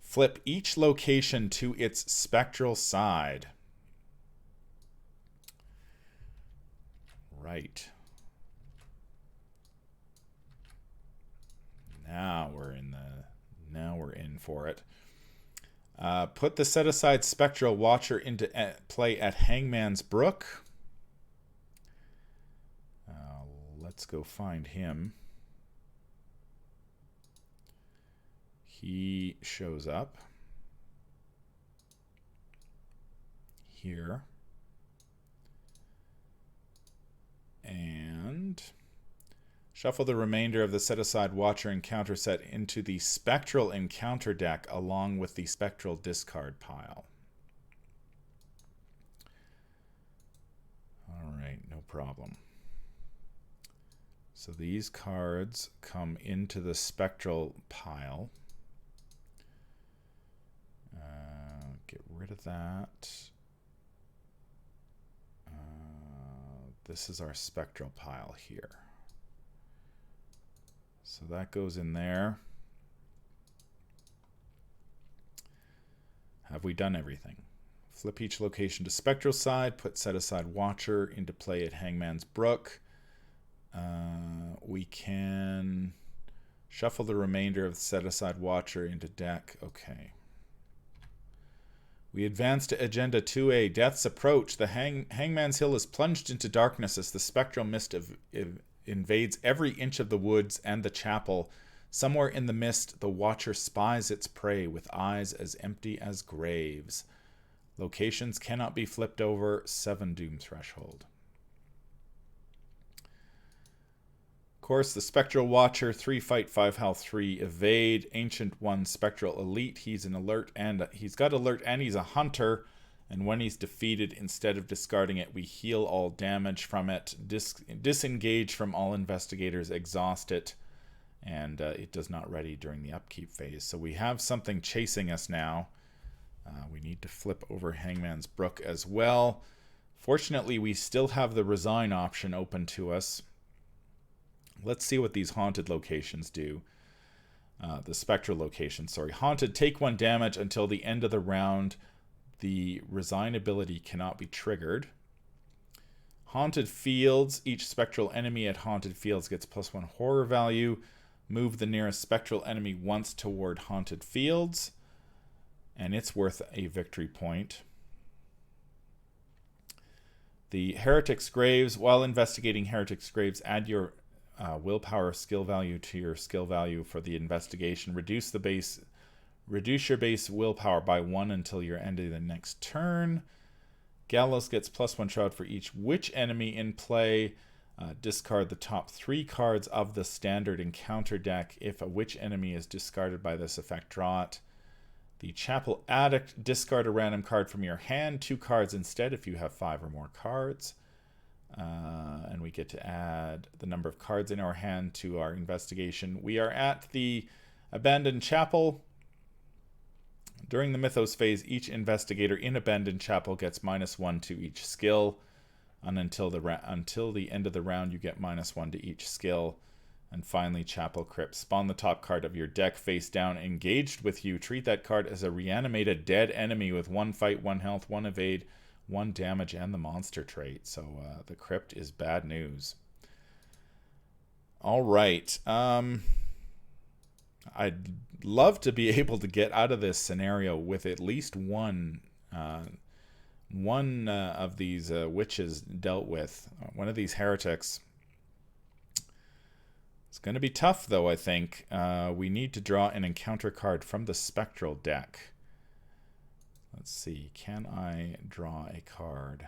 Speaker 1: Flip each location to its spectral side. Right. Now we're in for it. Put the set-aside Spectral Watcher into play at Hangman's Brook. Let's go find him. He shows up here. And shuffle the remainder of the set-aside Watcher encounter set into the Spectral encounter deck along with the Spectral discard pile. Alright, no problem. So these cards come into the Spectral pile. Get rid of that. This is our Spectral pile here. So that goes in there. Have we done everything? Flip each location to Spectral side. Put Set Aside Watcher into play at Hangman's Brook. We can shuffle the remainder of the Set Aside Watcher into deck. Okay. We advance to Agenda 2A. Death's Approach. The Hangman's Hill is plunged into darkness as the spectral mist invades every inch of the woods and the chapel. Somewhere in the mist, the Watcher spies its prey with eyes as empty as graves. Locations cannot be flipped over. 7 Doom Threshold. Of course, the Spectral Watcher, 3 fight, 5 health, 3 evade. Ancient 1 Spectral Elite. He's an alert and he's got alert and he's a hunter. And when he's defeated, instead of discarding it, we heal all damage from it, disengage from all investigators, exhaust it, and it does not ready during the upkeep phase. So we have something chasing us now. We need to flip over Hangman's Brook as well. Fortunately, we still have the Resign option open to us. Let's see what these haunted locations do. The Spectral location, sorry. Haunted, take 1 damage until the end of the round. The Resign ability cannot be triggered. Haunted Fields. Each Spectral enemy at Haunted Fields gets +1 horror value. Move the nearest Spectral enemy once toward Haunted Fields. And it's worth a victory point. The Heretics Graves. While investigating Heretics Graves, add your willpower skill value to your skill value for the investigation. Reduce your base willpower by 1 until your end of the next turn. Gallows gets +1 shroud for each witch enemy in play. Discard the top 3 cards of the standard encounter deck. If a witch enemy is discarded by this effect, draw it. The Chapel Addict, discard a random card from your hand, 2 cards instead if you have 5 or more cards. And we get to add the number of cards in our hand to our investigation. We are at the Abandoned Chapel. During the Mythos phase, each investigator in Abandoned Chapel gets -1 to each skill. And until the end of the round, you get -1 to each skill. And finally, Chapel Crypt. Spawn the top card of your deck face down, engaged with you. Treat that card as a reanimated dead enemy with 1 fight, 1 health, 1 evade, 1 damage, and the monster trait. So the Crypt is bad news. All right. I'd love to be able to get out of this scenario with at least one of these witches dealt with. One of these heretics. It's going to be tough, though, I think. We need to draw an encounter card from the Spectral deck. Let's see. Can I draw a card?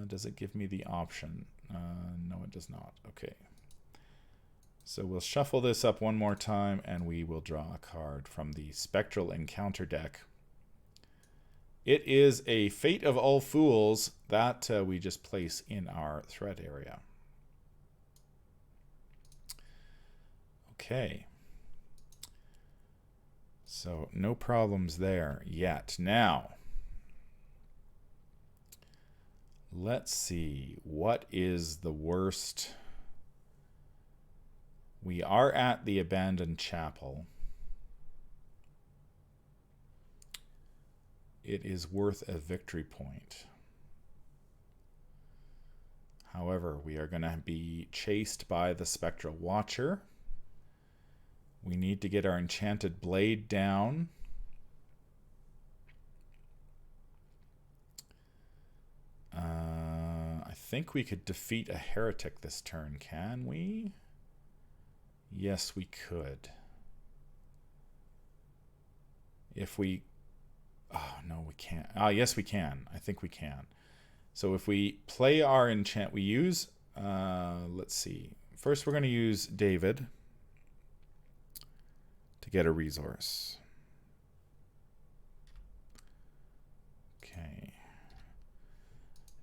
Speaker 1: Does it give me the option? No, it does not. Okay. So we'll shuffle this up one more time, and we will draw a card from the Spectral encounter deck. It is a Fate of All Fools that we just place in our threat area. Okay. So no problems there yet. Now, let's see. What is the worst? We are at the Abandoned Chapel. It is worth a victory point. However, we are going to be chased by the Spectral Watcher. We need to get our Enchanted Blade down. I think we could defeat a Heretic this turn, can we? Yes, we could. If we... Oh, no, we can't. Ah, yes, we can. I think we can. So if we play our enchant, we use... let's see. First, we're going to use David to get a resource. Okay.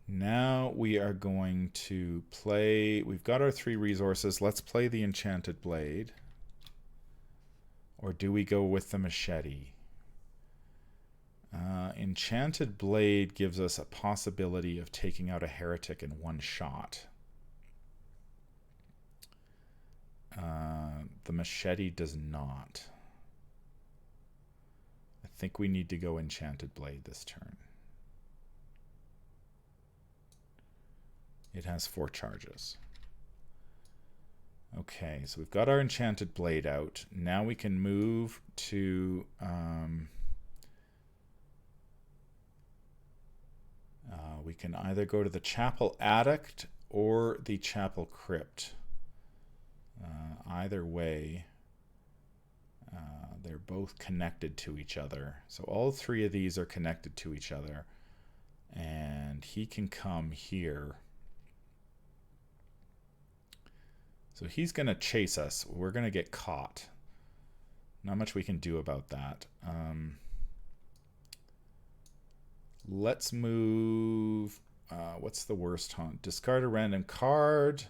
Speaker 1: Now we are going to play... We've got our 3 resources. Let's play the Enchanted Blade. Or do we go with the Machete? Enchanted Blade gives us a possibility of taking out a Heretic in one shot. The Machete does not. I think we need to go Enchanted Blade this turn. It has 4 charges. Okay, so we've got our Enchanted Blade out. Now we can move to... we can either go to the Chapel Attic or the Chapel Crypt. Either way, they're both connected to each other. So all 3 of these are connected to each other. And he can come here. So he's going to chase us. We're going to get caught. Not much we can do about that. Let's move... what's the worst haunt? Discard a random card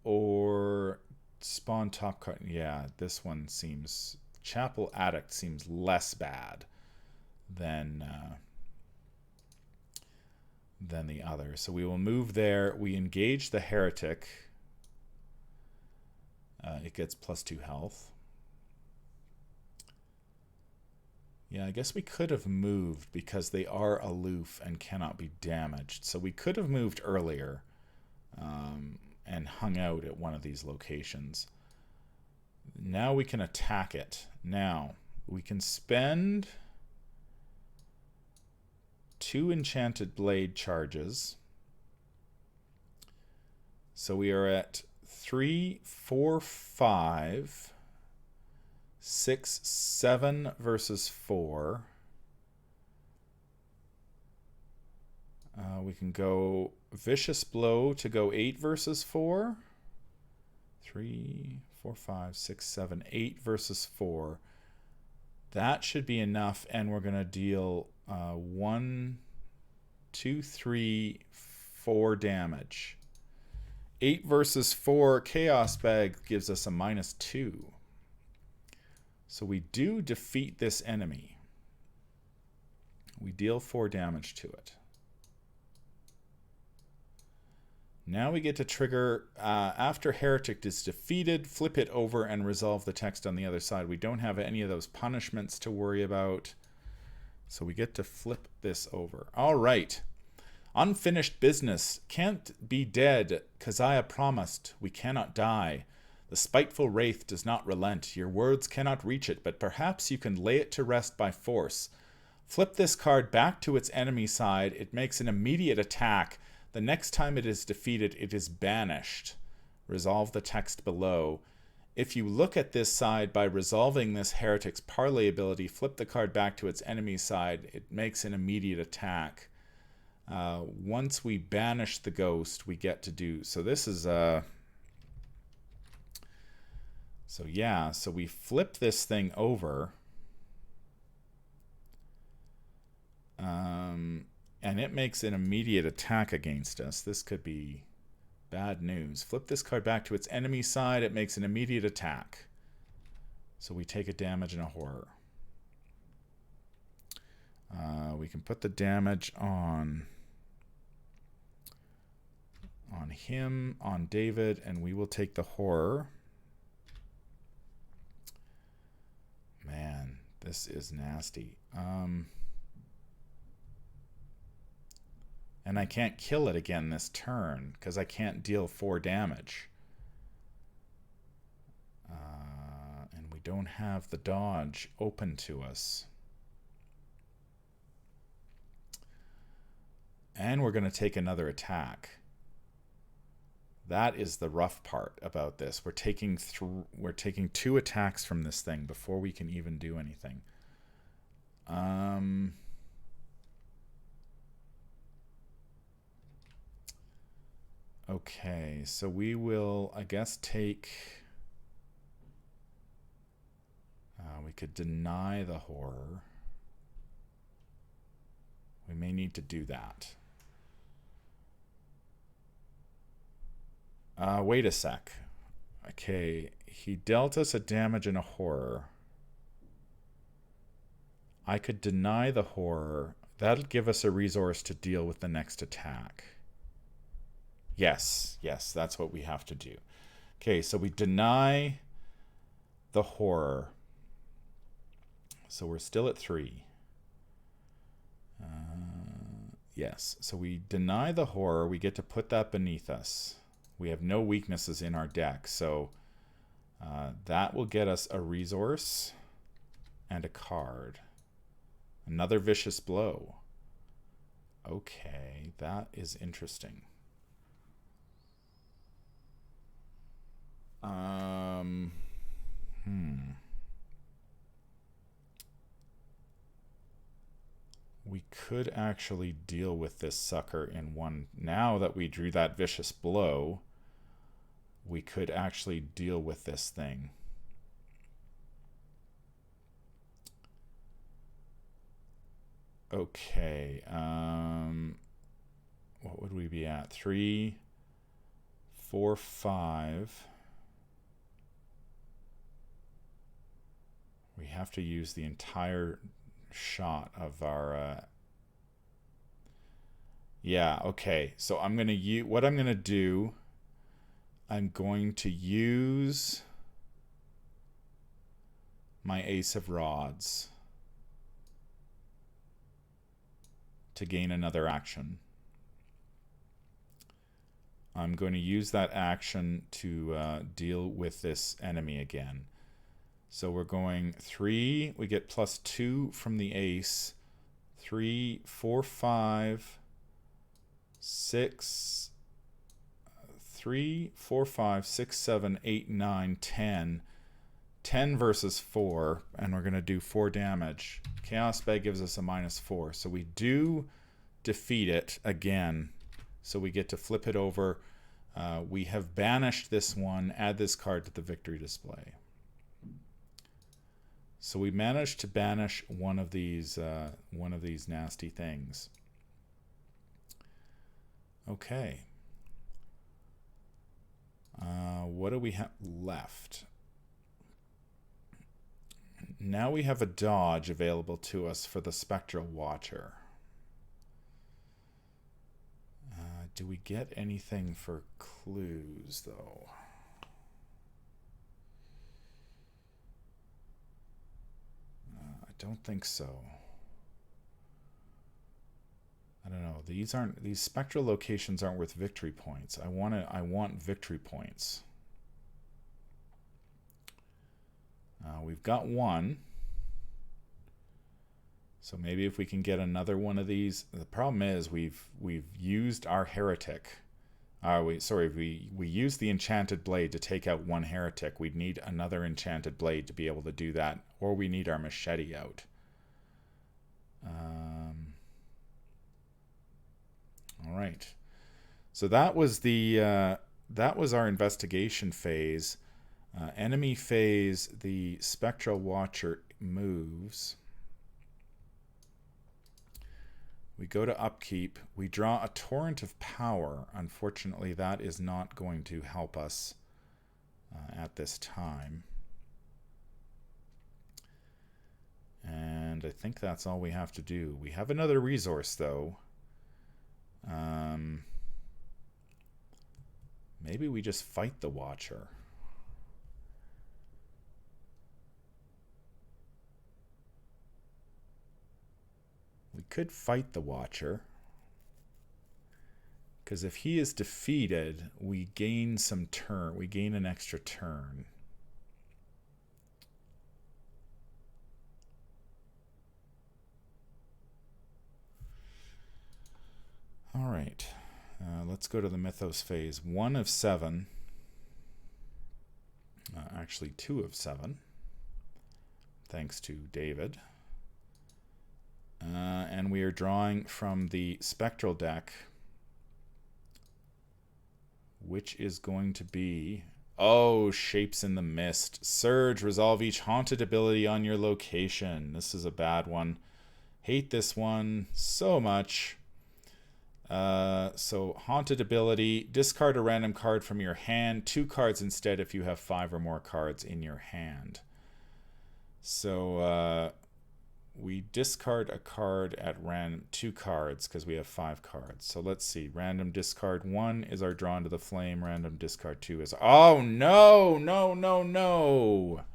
Speaker 1: or spawn top card. Yeah, this one seems... Chapel Attic seems less bad than the other. So we will move there. We engage the Heretic. It gets +2 health. Yeah, I guess we could have moved because they are aloof and cannot be damaged. So we could have moved earlier and hung out at one of these locations. Now we can attack it. Now, we can spend 2 Enchanted Blade charges. So we are at 3, 4, 5... 6, 7 versus 4. We can go Vicious Blow to go 8 versus 4. 3, 4, 5, 6, 7, 8 versus 4. That should be enough, and we're going to deal 1, 2, 3, 4 damage. 8 versus 4 Chaos Bag gives us a -2. So we do defeat this enemy. We deal 4 damage to it. Now we get to trigger, after Heretic is defeated, flip it over and resolve the text on the other side. We don't have any of those punishments to worry about. So we get to flip this over. All right. Unfinished business. Can't be dead. Keziah promised. We cannot die. The spiteful wraith does not relent. Your words cannot reach it, but perhaps you can lay it to rest by force. Flip this card back to its enemy side. It makes an immediate attack. The next time it is defeated, it is banished. Resolve the text below. If you look at this side by resolving this Heretic's Parlay ability, flip the card back to its enemy side. It makes an immediate attack. Once we banish the ghost, we get to do... So this is... So yeah, so we flip this thing over. And it makes an immediate attack against us. This could be bad news. Flip this card back to its enemy side. It makes an immediate attack. So we take a damage and a horror. We can put the damage on him, on David, and we will take the horror. Man, this is nasty. And I can't kill it again this turn because I can't deal 4 damage. And we don't have the dodge open to us. And we're going to take another attack. That is the rough part about this. We're taking 2 attacks from this thing before we can even do anything. Okay, so we will, I guess, take... we could deny the horror. We may need to do that. Wait a sec. Okay, he dealt us a damage and a horror. I could deny the horror. That'll give us a resource to deal with the next attack. Yes, that's what we have to do. Okay, so we deny the horror. So we're still at 3. Yes, so we deny the horror. We get to put that beneath us. We have no weaknesses in our deck, so that will get us a resource and a card. Another vicious blow. Okay, that is interesting. We could actually deal with this sucker in one. Now that we drew that vicious blow, we could actually deal with this thing. Okay, what would we be at? 3, 4, 5. We have to use the entire shot of our yeah, okay, so I'm gonna use what I'm gonna do. I'm going to use my Ace of Rods to gain another action. I'm going to use that action to deal with this enemy again. So we're going 3, we get +2 from the ace. 3, 4, 5, 6, 3, 4, 5, 6, 7, 8, 9, 10. 10 versus 4, and we're going to do 4 damage. Chaos Bag gives us a -4, so we do defeat it again. So we get to flip it over. We have banished this one. Add this card to the victory display. So we managed to banish one of these nasty things. Okay. What do we have left? Now we have a dodge available to us for the Spectral Watcher. Do we get anything for clues, though? I don't think so. I don't know. These spectral locations aren't worth victory points. I want victory points. We've got 1. So maybe if we can get another one of these. The problem is we've used our heretic. We used the enchanted blade to take out 1 heretic. We'd need another enchanted blade to be able to do that, or we need our machete out. All right. So that was our investigation phase. Enemy phase, the Spectral Watcher moves. We go to upkeep. We draw a Torrent of Power. Unfortunately, that is not going to help us at this time. And I think that's all we have to do. We have another resource, though. Maybe we just fight the Watcher. We could fight the Watcher, because if he is defeated, we gain some turn. We gain an extra turn. All right. Let's go to the Mythos phase. 1 of 7. Actually, 2 of 7. Thanks to David. And we are drawing from the Spectral deck, which is going to be... Oh, Shapes in the Mist. Surge, resolve each haunted ability on your location. This is a bad one. Hate this one so much. So haunted ability, discard a random card from your hand, 2 cards instead if you have 5 or more cards in your hand. So we discard a card at random, 2 cards because we have 5 cards. So let's see, random discard 1 is our Drawn to the Flame, random discard 2 is, oh no, no, no, no.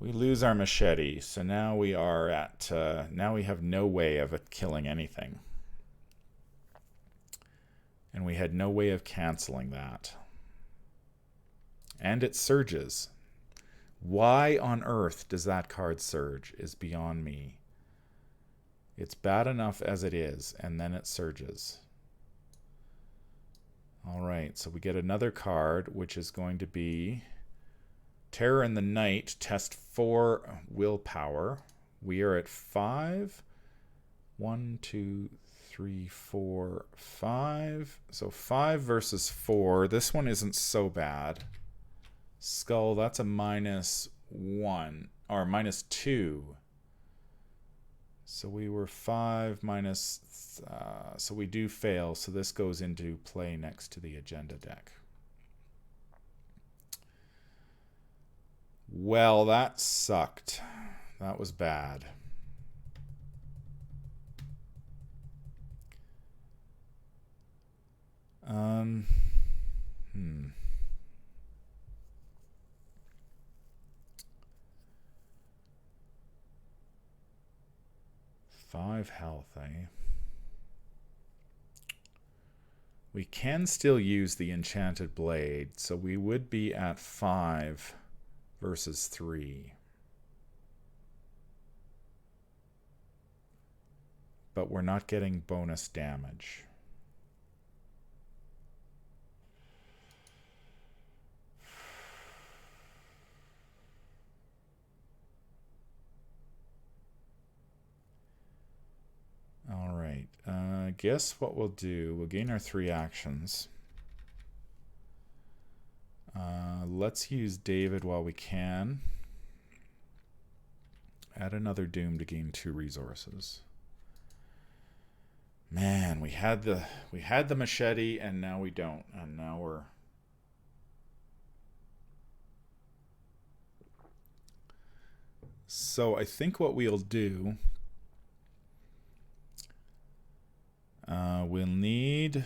Speaker 1: We lose our machete, so now we are at, now we have no way of killing anything. And we had no way of canceling that. And it surges. Why on earth does that card surge is beyond me. It's bad enough as it is, and then it surges. Alright, so we get another card, which is going to be Terror in the Night, test 4 willpower. We are at 5. 1, 2, 3, 4, 5. So 5 versus 4. This one isn't so bad. Skull, that's a -1 or -2. So we were 5 minus. So we do fail. So this goes into play next to the agenda deck. Well, that sucked. That was bad. 5 health, eh? We can still use the Enchanted Blade, so we would be at 5 versus 3. But we're not getting bonus damage. Alright, guess what we'll do, we'll gain our 3 actions. Let's use David while we can. Add another Doom to gain 2 resources. Man, we had the machete and now we don't, and now we're... So I think what we'll do, we'll need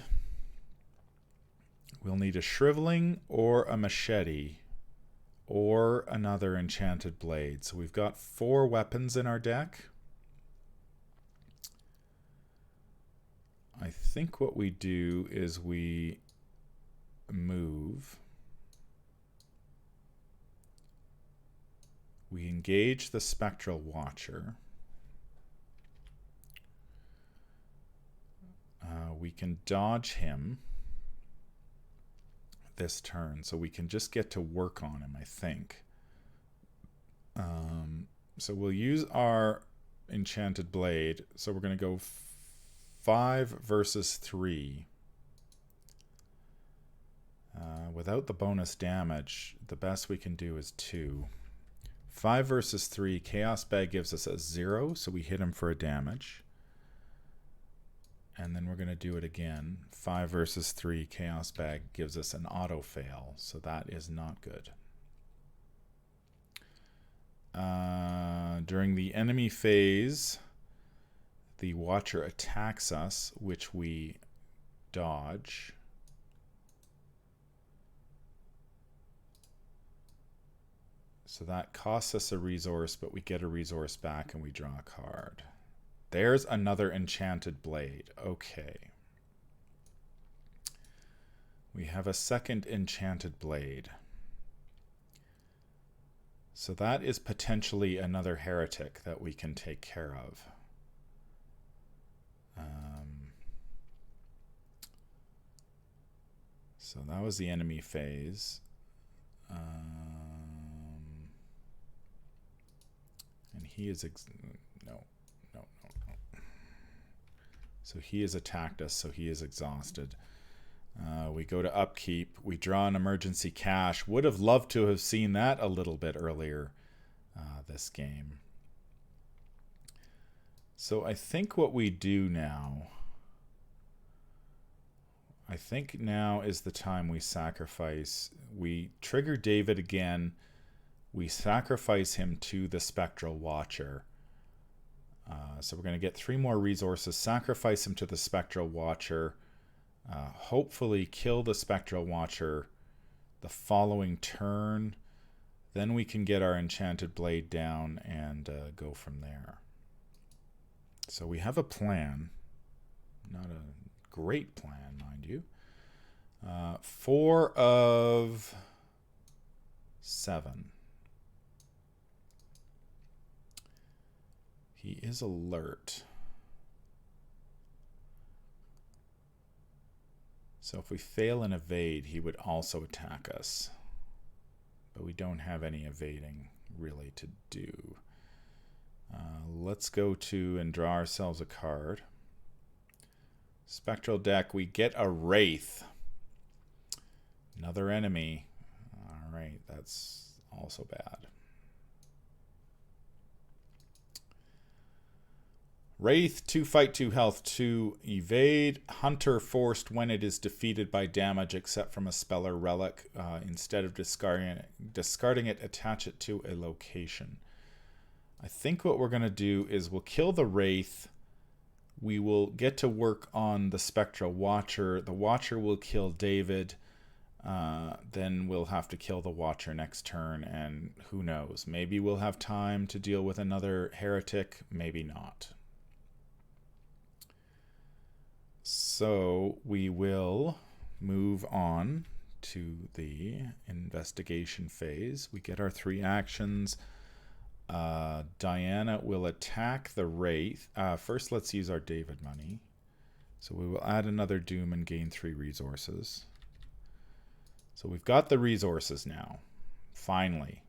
Speaker 1: a Shriveling or a machete or another Enchanted Blade. So we've got 4 weapons in our deck. I think what we do is we move. We engage the Spectral Watcher. We can dodge him this turn, so we can just get to work on him, I think. So we'll use our Enchanted Blade. So we're going to go 5 versus 3. Without the bonus damage, the best we can do is 2. 5 versus 3. Chaos Bag gives us a 0, so we hit him for a damage. And then we're going to do it again. 5 versus 3. Chaos Bag gives us an auto fail, so that is not good. During the enemy phase, the Watcher attacks us, which we dodge. So that costs us a resource, but we get a resource back and we draw a card. There's another Enchanted Blade. Okay. We have a second Enchanted Blade. So that is potentially another heretic that we can take care of. So that was the enemy phase. And he is... No. So he has attacked us, so he is exhausted. We go to upkeep. We draw an emergency cash. Would have loved to have seen that a little bit earlier this game. So I think what we do now I think now is the time we sacrifice. We trigger David again. We sacrifice him to the Spectral Watcher. So we're going to get 3 more resources, sacrifice him to the Spectral Watcher, hopefully kill the Spectral Watcher the following turn. Then we can get our Enchanted Blade down and go from there. So we have a plan. Not a great plan, mind you. 4 of 7. He is alert. So if we fail an evade, he would also attack us. But we don't have any evading really to do. Let's go to and draw ourselves a card. Spectral deck, we get a Wraith. Another enemy. Alright, that's also bad. Wraith, 2 fight, 2 health, 2 evade. Hunter forced when it is defeated by damage except from a spell or relic. Instead of discarding it, attach it to a location. I think what we're going to do is we'll kill the Wraith. We will get to work on the Spectral Watcher. The Watcher will kill David. Then we'll have to kill the Watcher next turn, and who knows? Maybe we'll have time to deal with another Heretic, maybe not. So we will move on to the investigation phase. We get our 3 actions. Diana will attack the Wraith. First, let's use our David money. So we will add another Doom and gain 3 resources. So we've got the resources now. Finally.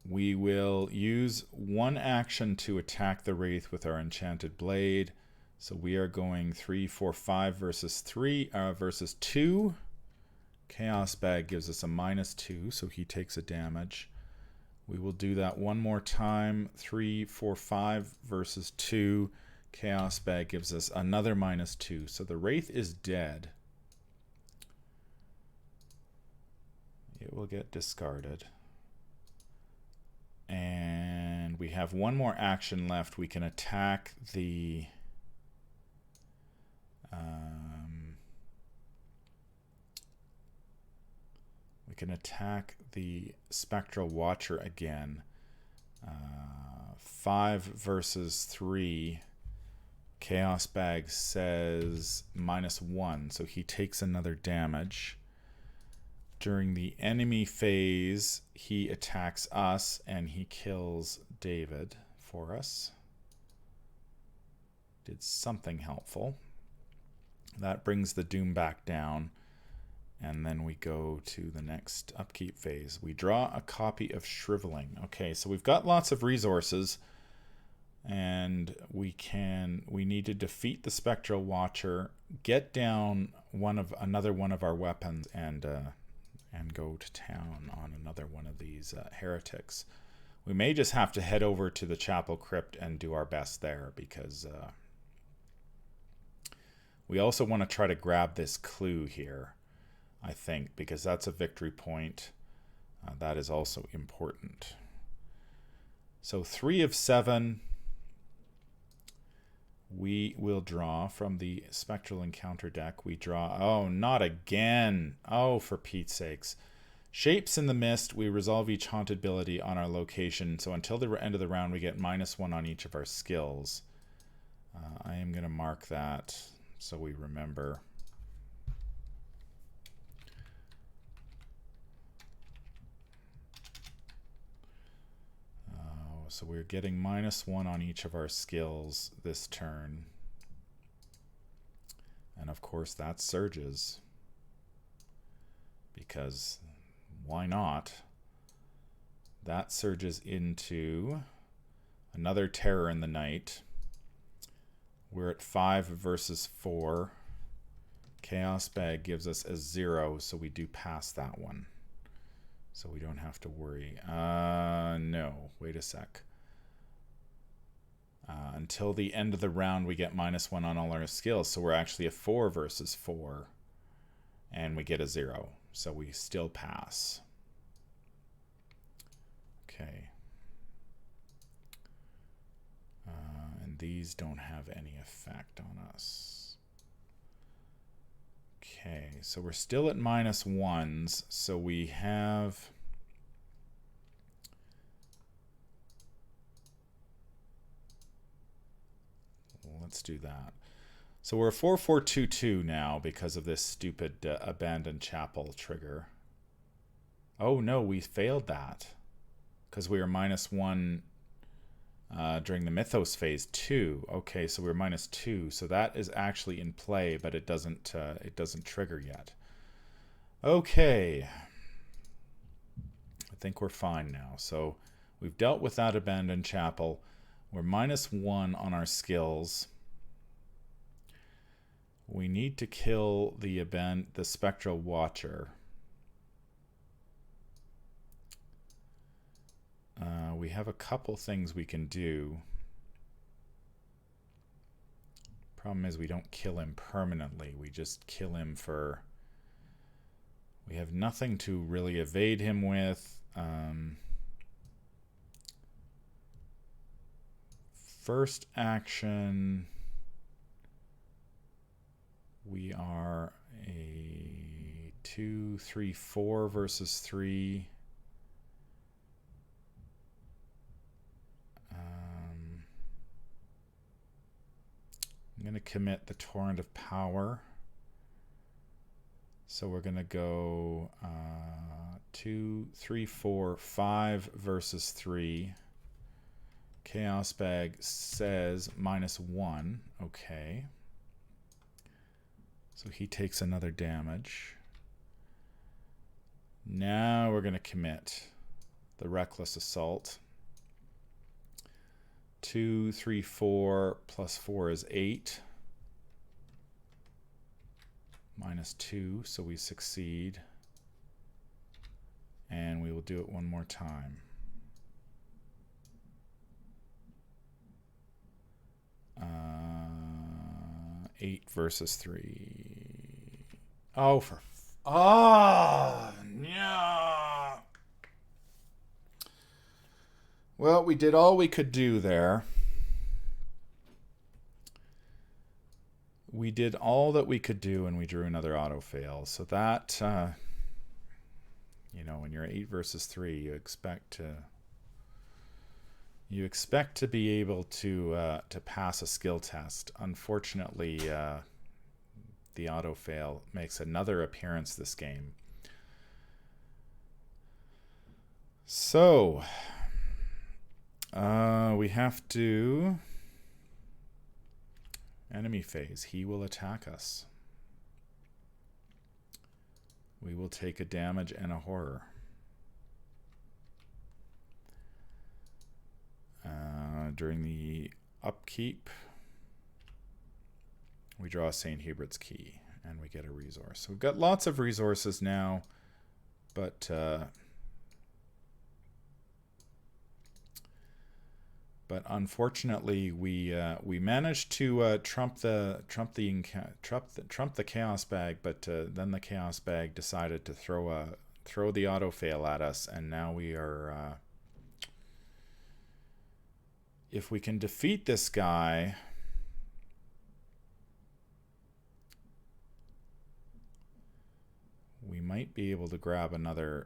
Speaker 1: We will use 1 action to attack the Wraith with our Enchanted Blade. So we are going 3, 4, 5 versus 2. Chaos Bag gives us a -2, so he takes a damage. We will do that one more time. 3, 4, 5 versus 2. Chaos Bag gives us another -2. So the Wraith is dead. It will get discarded. And we have 1 more action left. We can attack the... we can attack the Spectral Watcher again. 5 versus 3. Chaos Bag says -1, so he takes another damage. During the enemy phase, he attacks us and he kills David for us. Did something helpful. That brings the Doom back down. And then we go to the next upkeep phase. We draw a copy of Shriveling. Okay, so we've got lots of resources. And we need to defeat the Spectral Watcher, get down another one of our weapons, and go to town on another one of these heretics. We may just have to head over to the Chapel Crypt and do our best there, because we also want to try to grab this clue here, I think, because that's a victory point. That is also important. So 3 of 7. We will draw from the Spectral Encounter deck. We draw... oh, not again! Oh, for Pete's sakes. Shapes in the Mist. We resolve each haunted ability on our location. So until the end of the round, we get -1 on each of our skills. I am going to mark that so we remember. So we're getting -1 on each of our skills this turn. And of course that surges. Because why not? That surges into another Terror in the Night. We're at 5 versus 4. Chaos Bag gives us a 0, so we do pass that one. So we don't have to worry. No, wait a sec. Until the end of the round, we get -1 on all our skills. So we're actually a 4 versus 4. And we get a 0. So we still pass. Okay. And these don't have any effect on us. Okay, so we're still at -1s. So we have... Let's do that. So we're a 4-4-2-2 now because of this stupid abandoned chapel trigger. Oh no, we failed that because we were -1 during the Mythos phase 2. Okay, so we're -2. So that is actually in play, but it doesn't trigger yet. Okay, I think we're fine now. So we've dealt with that abandoned chapel. We're -1 on our skills. We need to kill the Spectral Watcher. We have a couple things we can do. Problem is we don't kill him permanently. We just kill him for... We have nothing to really evade him with. First action... We are a 2, 3, 4 versus 3. I'm going to commit the Torrent of Power. So we're going to go 2, 3, 4, 5 versus 3. Chaos Bag says -1. Okay. So he takes another damage. Now we're going to commit the Reckless Assault. 2, 3, 4 plus 4 is 8. -2, so we succeed. And we will do it one more time. Uh, 8 versus 3. Oh, for... Oh, yeah. Well, we did all we could do there. We did all that we could do, and we drew another auto fail. So that, you know, when you're 8 versus 3, you expect to be able to pass a skill test. Unfortunately, the auto fail makes another appearance this game. So we have to enemy phase. He will attack us. We will take a damage and a horror. During the upkeep, we draw St. Hubert's Key, and we get a resource. So we've got lots of resources now, but unfortunately, we managed to trump the Chaos Bag, but then the Chaos Bag decided to throw the auto fail at us, and now we are. If we can defeat this guy, we might be able to grab another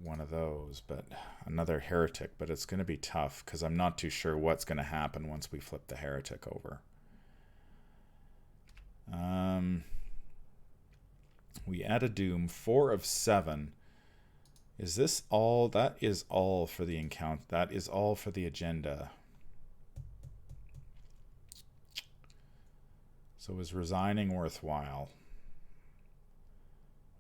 Speaker 1: one of those, but another heretic, but it's going to be tough because I'm not too sure what's going to happen once we flip the heretic over. We add a doom, 4 of 7. Is this all? That is all for the encounter. That is all for the agenda. So is resigning worthwhile?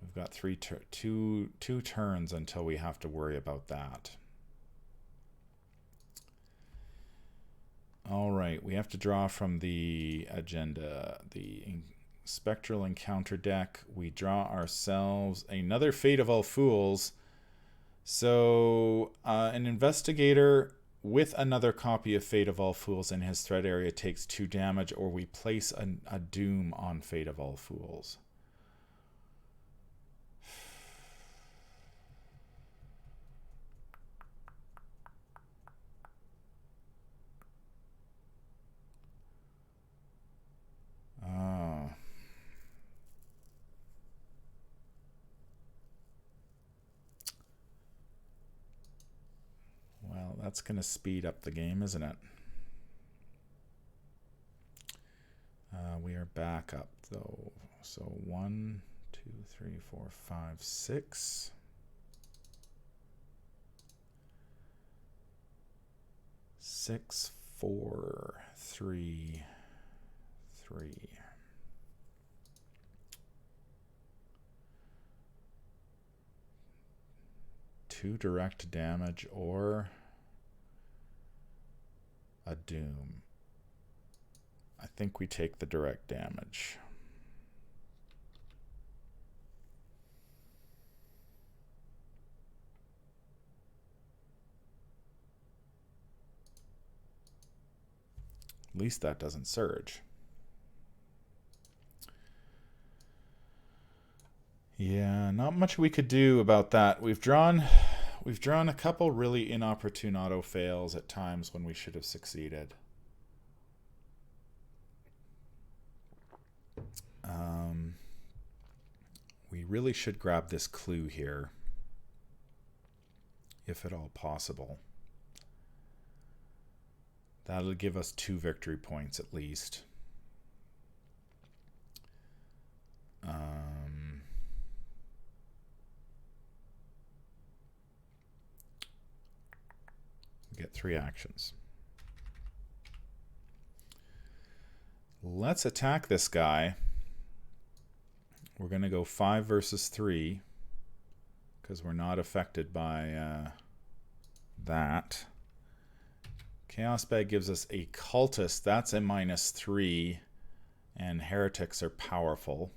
Speaker 1: We've got two turns until we have to worry about that. All right, we have to draw from the agenda. The Spectral Encounter deck. We draw ourselves another Fate of All Fools. So an investigator with another copy of Fate of All Fools in his threat area takes 2 damage, or we place a Doom on Fate of All Fools. Oh. Well, that's going to speed up the game, isn't it? We are back up, though. So 1, 2, 3, 4, 5, 6. 6, 4, 3, 3. Two direct damage or a Doom. I think we take the direct damage. At least that doesn't surge. Yeah, not much we could do about that. We've drawn a couple really inopportune auto fails at times when we should have succeeded. We really should grab this clue here, if at all possible. That'll give us 2 victory points at least. We get 3 actions. Let's attack this guy. We're going to go 5 versus 3 because we're not affected by that. Chaos Bag gives us a Cultist. That's a -3, and Heretics are powerful.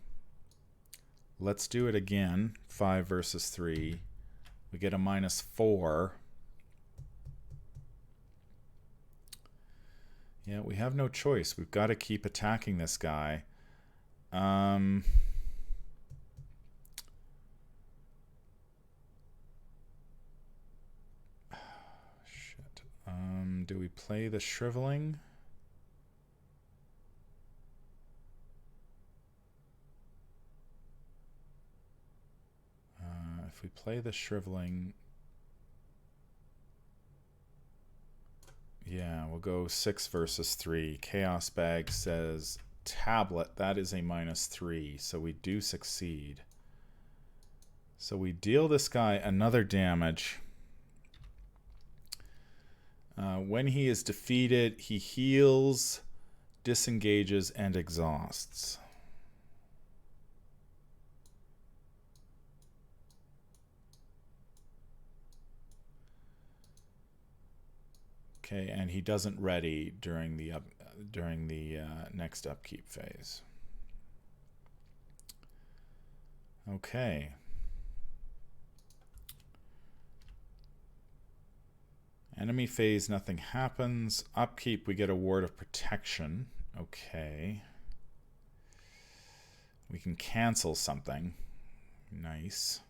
Speaker 1: Let's do it again. 5 versus 3. We get a -4. Yeah, we have no choice. We've got to keep attacking this guy. Shit. Do we play the Shriveling? If we play the Shriveling... Yeah, we'll go 6 versus 3. Chaos Bag says Tablet. That is a -3, so we do succeed. So we deal this guy another damage. When he is defeated, he heals, disengages, and exhausts. Okay, and he doesn't ready during the next upkeep phase. Okay. Enemy phase, nothing happens. Upkeep, we get a Ward of Protection. Okay. We can cancel something. Nice.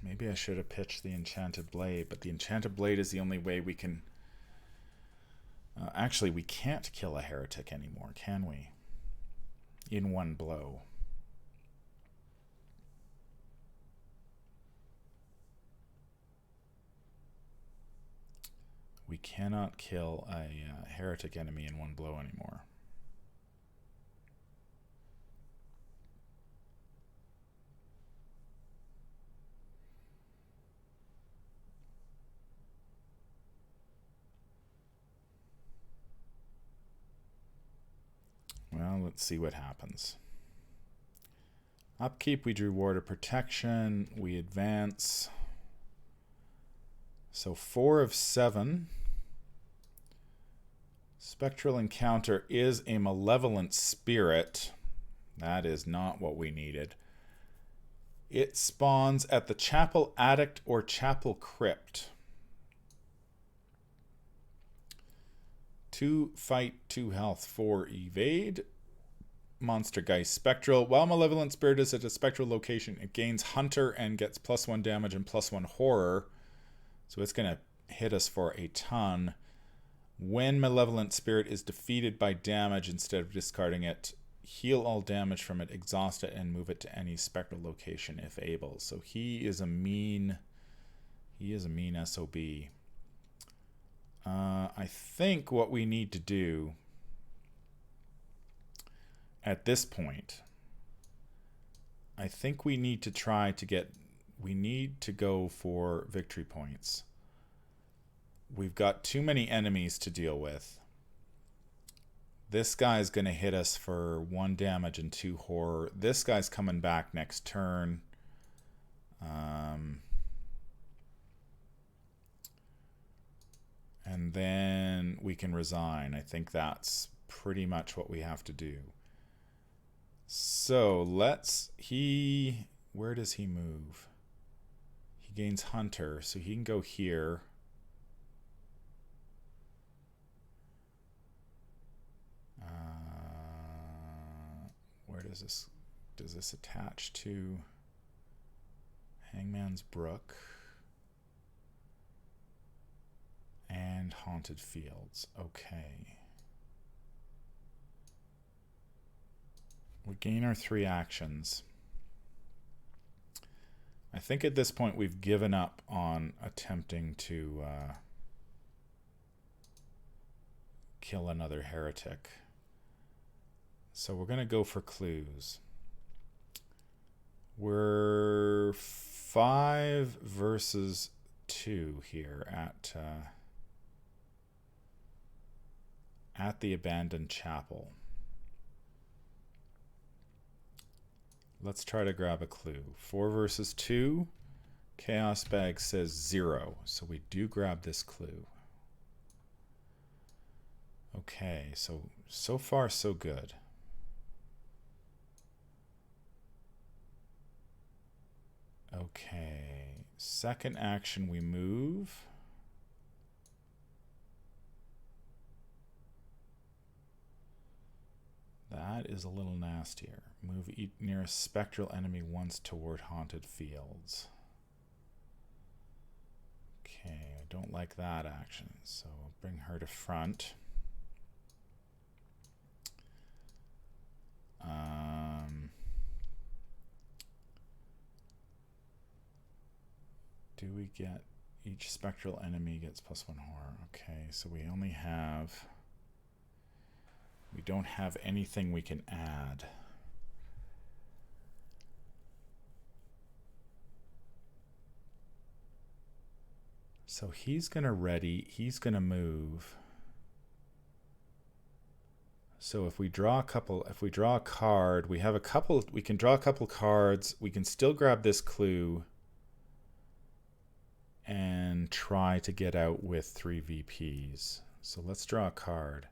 Speaker 1: Maybe I should have pitched the Enchanted Blade, but the Enchanted Blade is the only way we can... actually, we can't kill a Heretic anymore, can we? In one blow. We cannot kill a Heretic enemy in one blow anymore. Well, let's see what happens. Upkeep, we drew Ward of Protection. We advance. So 4 of 7. Spectral Encounter is a Malevolent Spirit. That is not what we needed. It spawns at the Chapel Attic or Chapel Crypt. 2 fight, 2 health, 4 evade. Monster Geist Spectral. While Malevolent Spirit is at a spectral location, it gains Hunter and gets +1 damage and +1 horror. So it's going to hit us for a ton. When Malevolent Spirit is defeated by damage, instead of discarding it, heal all damage from it, exhaust it, and move it to any spectral location if able. So he is a mean SOB. I think what we need to do at this point, I think we need to go for victory points. We've got too many enemies to deal with. This guy's going to hit us for 1 damage and 2 horror. This guy's coming back next turn. And then we can resign. I think that's pretty much what we have to do. So where does he move? He gains Hunter, so he can go here. Where does this attach to? Hangman's Brook and Haunted Fields. Okay. We gain our 3 actions. I think at this point we've given up on attempting to kill another heretic. So we're going to go for clues. We're 5 versus 2 here at the abandoned chapel. Let's try to grab a clue. 4 versus 2. Chaos Bag says 0, so we do grab this clue. Okay, so far so good. Okay, second action we move. That is a little nastier. Move nearest spectral enemy once toward Haunted Fields. Okay, I don't like that action, so I'll bring her to front. Do we get each spectral enemy gets +1 horror? Okay, so we don't have anything we can add. So he's gonna move. So if we draw a card, we can draw a couple cards, we can still grab this clue and try to get out with 3 VPs. So let's draw a card.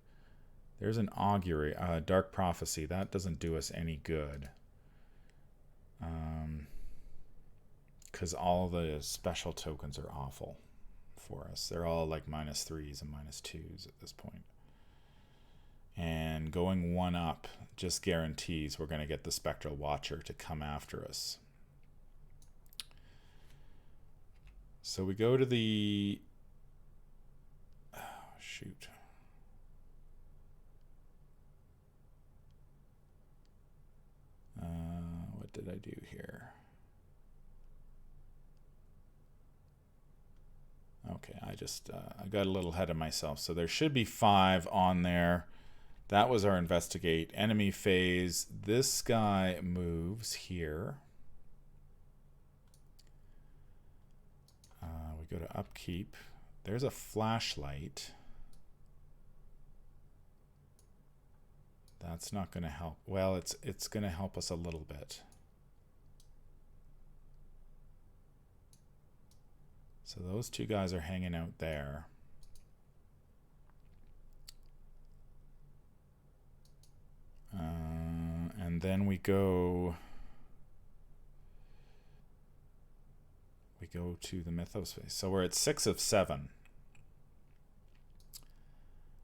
Speaker 1: There's an augury, Dark Prophecy. That doesn't do us any good. Because all the special tokens are awful for us. They're all like -3s and -2s at this point. And going 1 up just guarantees we're going to get the Spectral Watcher to come after us. So we go to the... Oh, shoot. What did I do here? Okay, I got a little ahead of myself. So there should be 5 on there. That was our investigate. Enemy phase. This guy moves here. We go to upkeep. There's a flashlight. That's not going to help. Well, it's going to help us a little bit. So those 2 guys are hanging out there. And then we go... go to the Mythos phase. So we're at 6 of 7.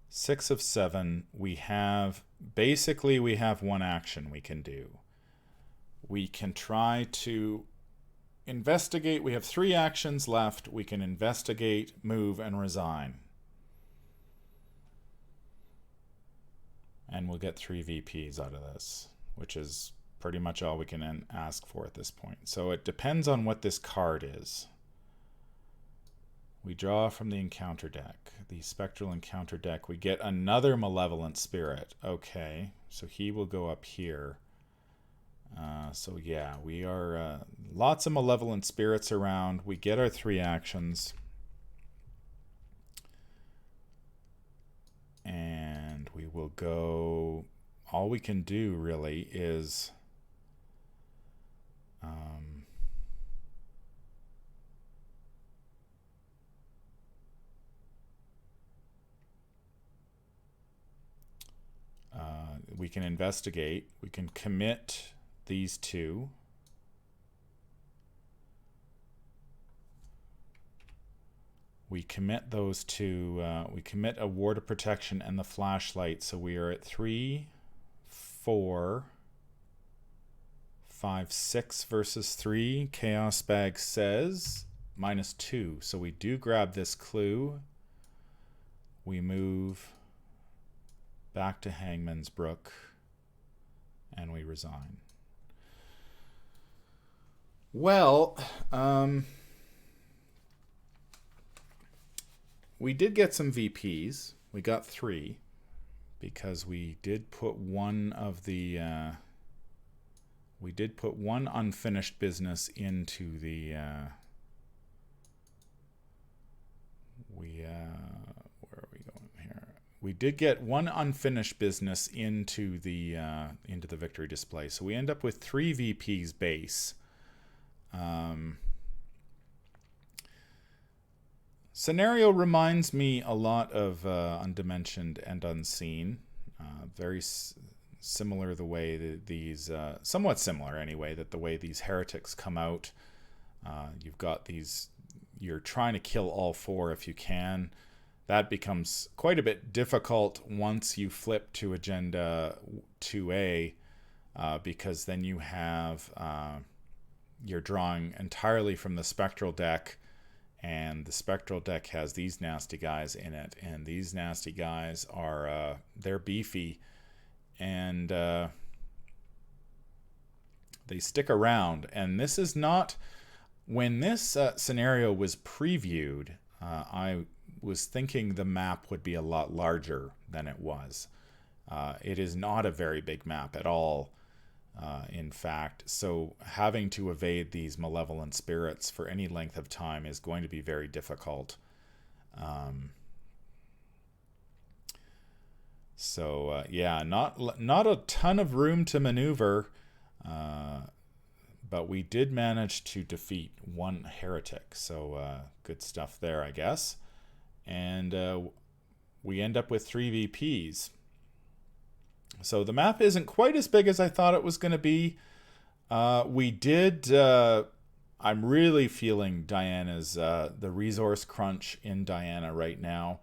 Speaker 1: 6 of 7. We have one action we can do. We can try to investigate. We have 3 actions left. We can investigate, move, and resign. And we'll get 3 VPs out of this, which is pretty much all we can ask for at this point. So it depends on what this card is. We draw from the encounter deck, the Spectral encounter deck. We get another Malevolent Spirit. Okay, so he will go up here. So yeah, we are lots of Malevolent Spirits around. We get our 3 actions. And we will go... All we can do, really, is... we can investigate. We can commit these 2. We commit those 2. We commit a Ward of Protection and the Flashlight. So we are at 3, 4, 5, 6 versus 3. Chaos Bag says -2. So we do grab this clue. We move back to Hangman's Brook, and we resign. Well, we did get some VPs. We got 3 because we did put one of the unfinished business into the where are we going here? We did get one unfinished business into the victory display. So we end up with 3 VPs base. Scenario reminds me a lot of Undimensioned and Unseen. Very similar the way that these, somewhat similar anyway, that the way these heretics come out. You've got these, you're trying to kill all 4 if you can. That becomes quite a bit difficult once you flip to Agenda 2A, because then you have, you're drawing entirely from the Spectral deck, and the Spectral deck has these nasty guys in it, and these nasty guys are, they're beefy, and they stick around. And this is not, when this scenario was previewed, I was thinking the map would be a lot larger than it was. It is not a very big map at all, in fact. So having to evade these Malevolent Spirits for any length of time is going to be very difficult. Yeah, not a ton of room to maneuver, but we did manage to defeat 1 heretic. So good stuff there, I guess. And we end up with 3 VPs. So the map isn't quite as big as I thought it was going to be. I'm really feeling Diana's, the resource crunch in Diana right now.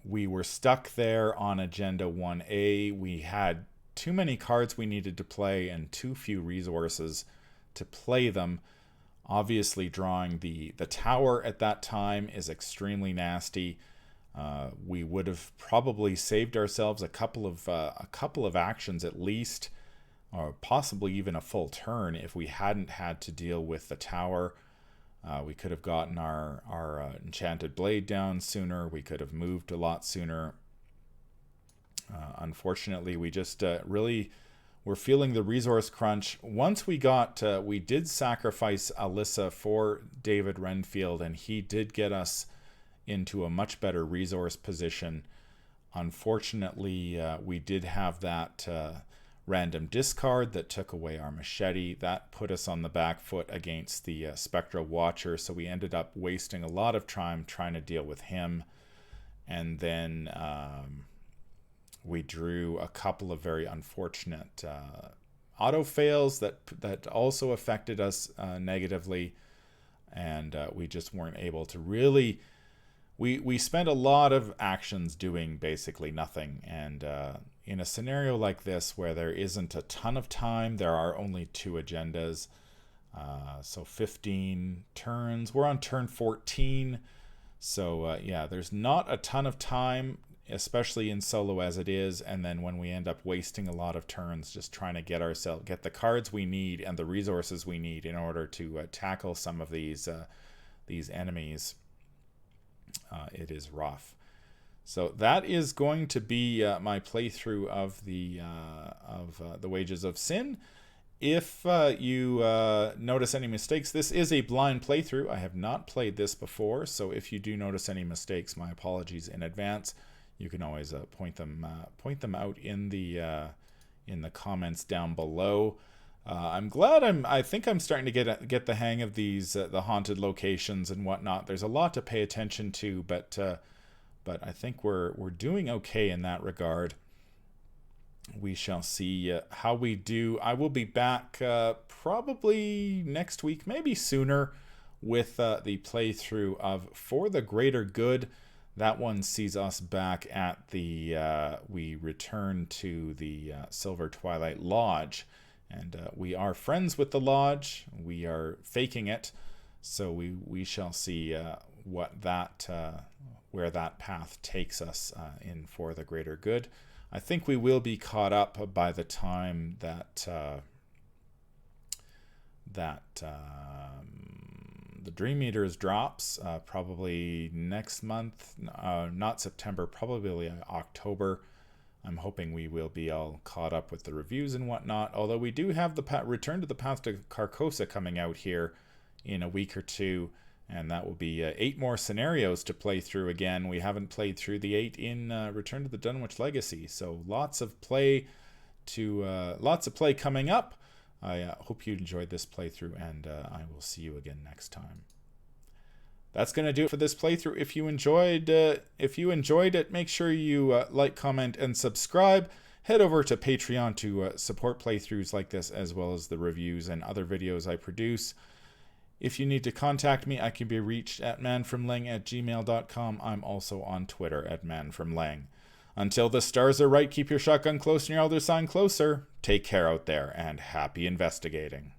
Speaker 1: We were stuck there on Agenda 1A. We had too many cards we needed to play and too few resources to play them. Obviously, drawing the tower at that time is extremely nasty. We would have probably saved ourselves a couple of actions at least, or possibly even a full turn if we hadn't had to deal with the tower. We could have gotten our Enchanted Blade down sooner. We could have moved a lot sooner. Unfortunately, we just really were feeling the resource crunch. Once we did sacrifice Alyssa for David Renfield, and he did get us into a much better resource position. Unfortunately, we did have that random discard that took away our machete. That put us on the back foot against the Spectral Watcher, so we ended up wasting a lot of time trying to deal with him. And then we drew a couple of very unfortunate auto fails that also affected us negatively, and we just weren't able to really. We spent a lot of actions doing basically nothing, and in a scenario like this where there isn't a ton of time, there are only 2 agendas, so 15 turns. We're on turn 14, so yeah, there's not a ton of time, especially in solo as it is, and then when we end up wasting a lot of turns just trying to get the cards we need and the resources we need in order to tackle some of these enemies. It is rough. So that is going to be my playthrough of the Wages of Sin. If you notice any mistakes, this is a blind playthrough. I have not played this before, so if you do notice any mistakes, my apologies in advance. You can always point them out in the comments down below. I'm glad I think I'm starting to get the hang of these the haunted locations and whatnot. There's a lot to pay attention to, but I think we're doing okay in that regard. We shall see how we do. I will be back probably next week, maybe sooner, with the playthrough of For the Greater Good. That one sees us back at we return to the Silver Twilight Lodge. And we are friends with the lodge. We are faking it, so we shall see where that path takes us in For the Greater Good. I think we will be caught up by the time that the Dream Eaters drops, probably next month, not September, probably October. I'm hoping we will be all caught up with the reviews and whatnot, although we do have the Return to the Path to Carcosa coming out here in a week or 2, and that will be 8 more scenarios to play through again. We haven't played through the 8 in Return to the Dunwich Legacy, so lots of play coming up. I hope you enjoyed this playthrough, and I will see you again next time. That's going to do it for this playthrough. If you enjoyed it, make sure you like, comment, and subscribe. Head over to Patreon to support playthroughs like this, as well as the reviews and other videos I produce. If you need to contact me, I can be reached at manfromleng@gmail.com. I'm also on Twitter at manfromleng. Until the stars are right, keep your shotgun close and your elder sign closer. Take care out there, and happy investigating.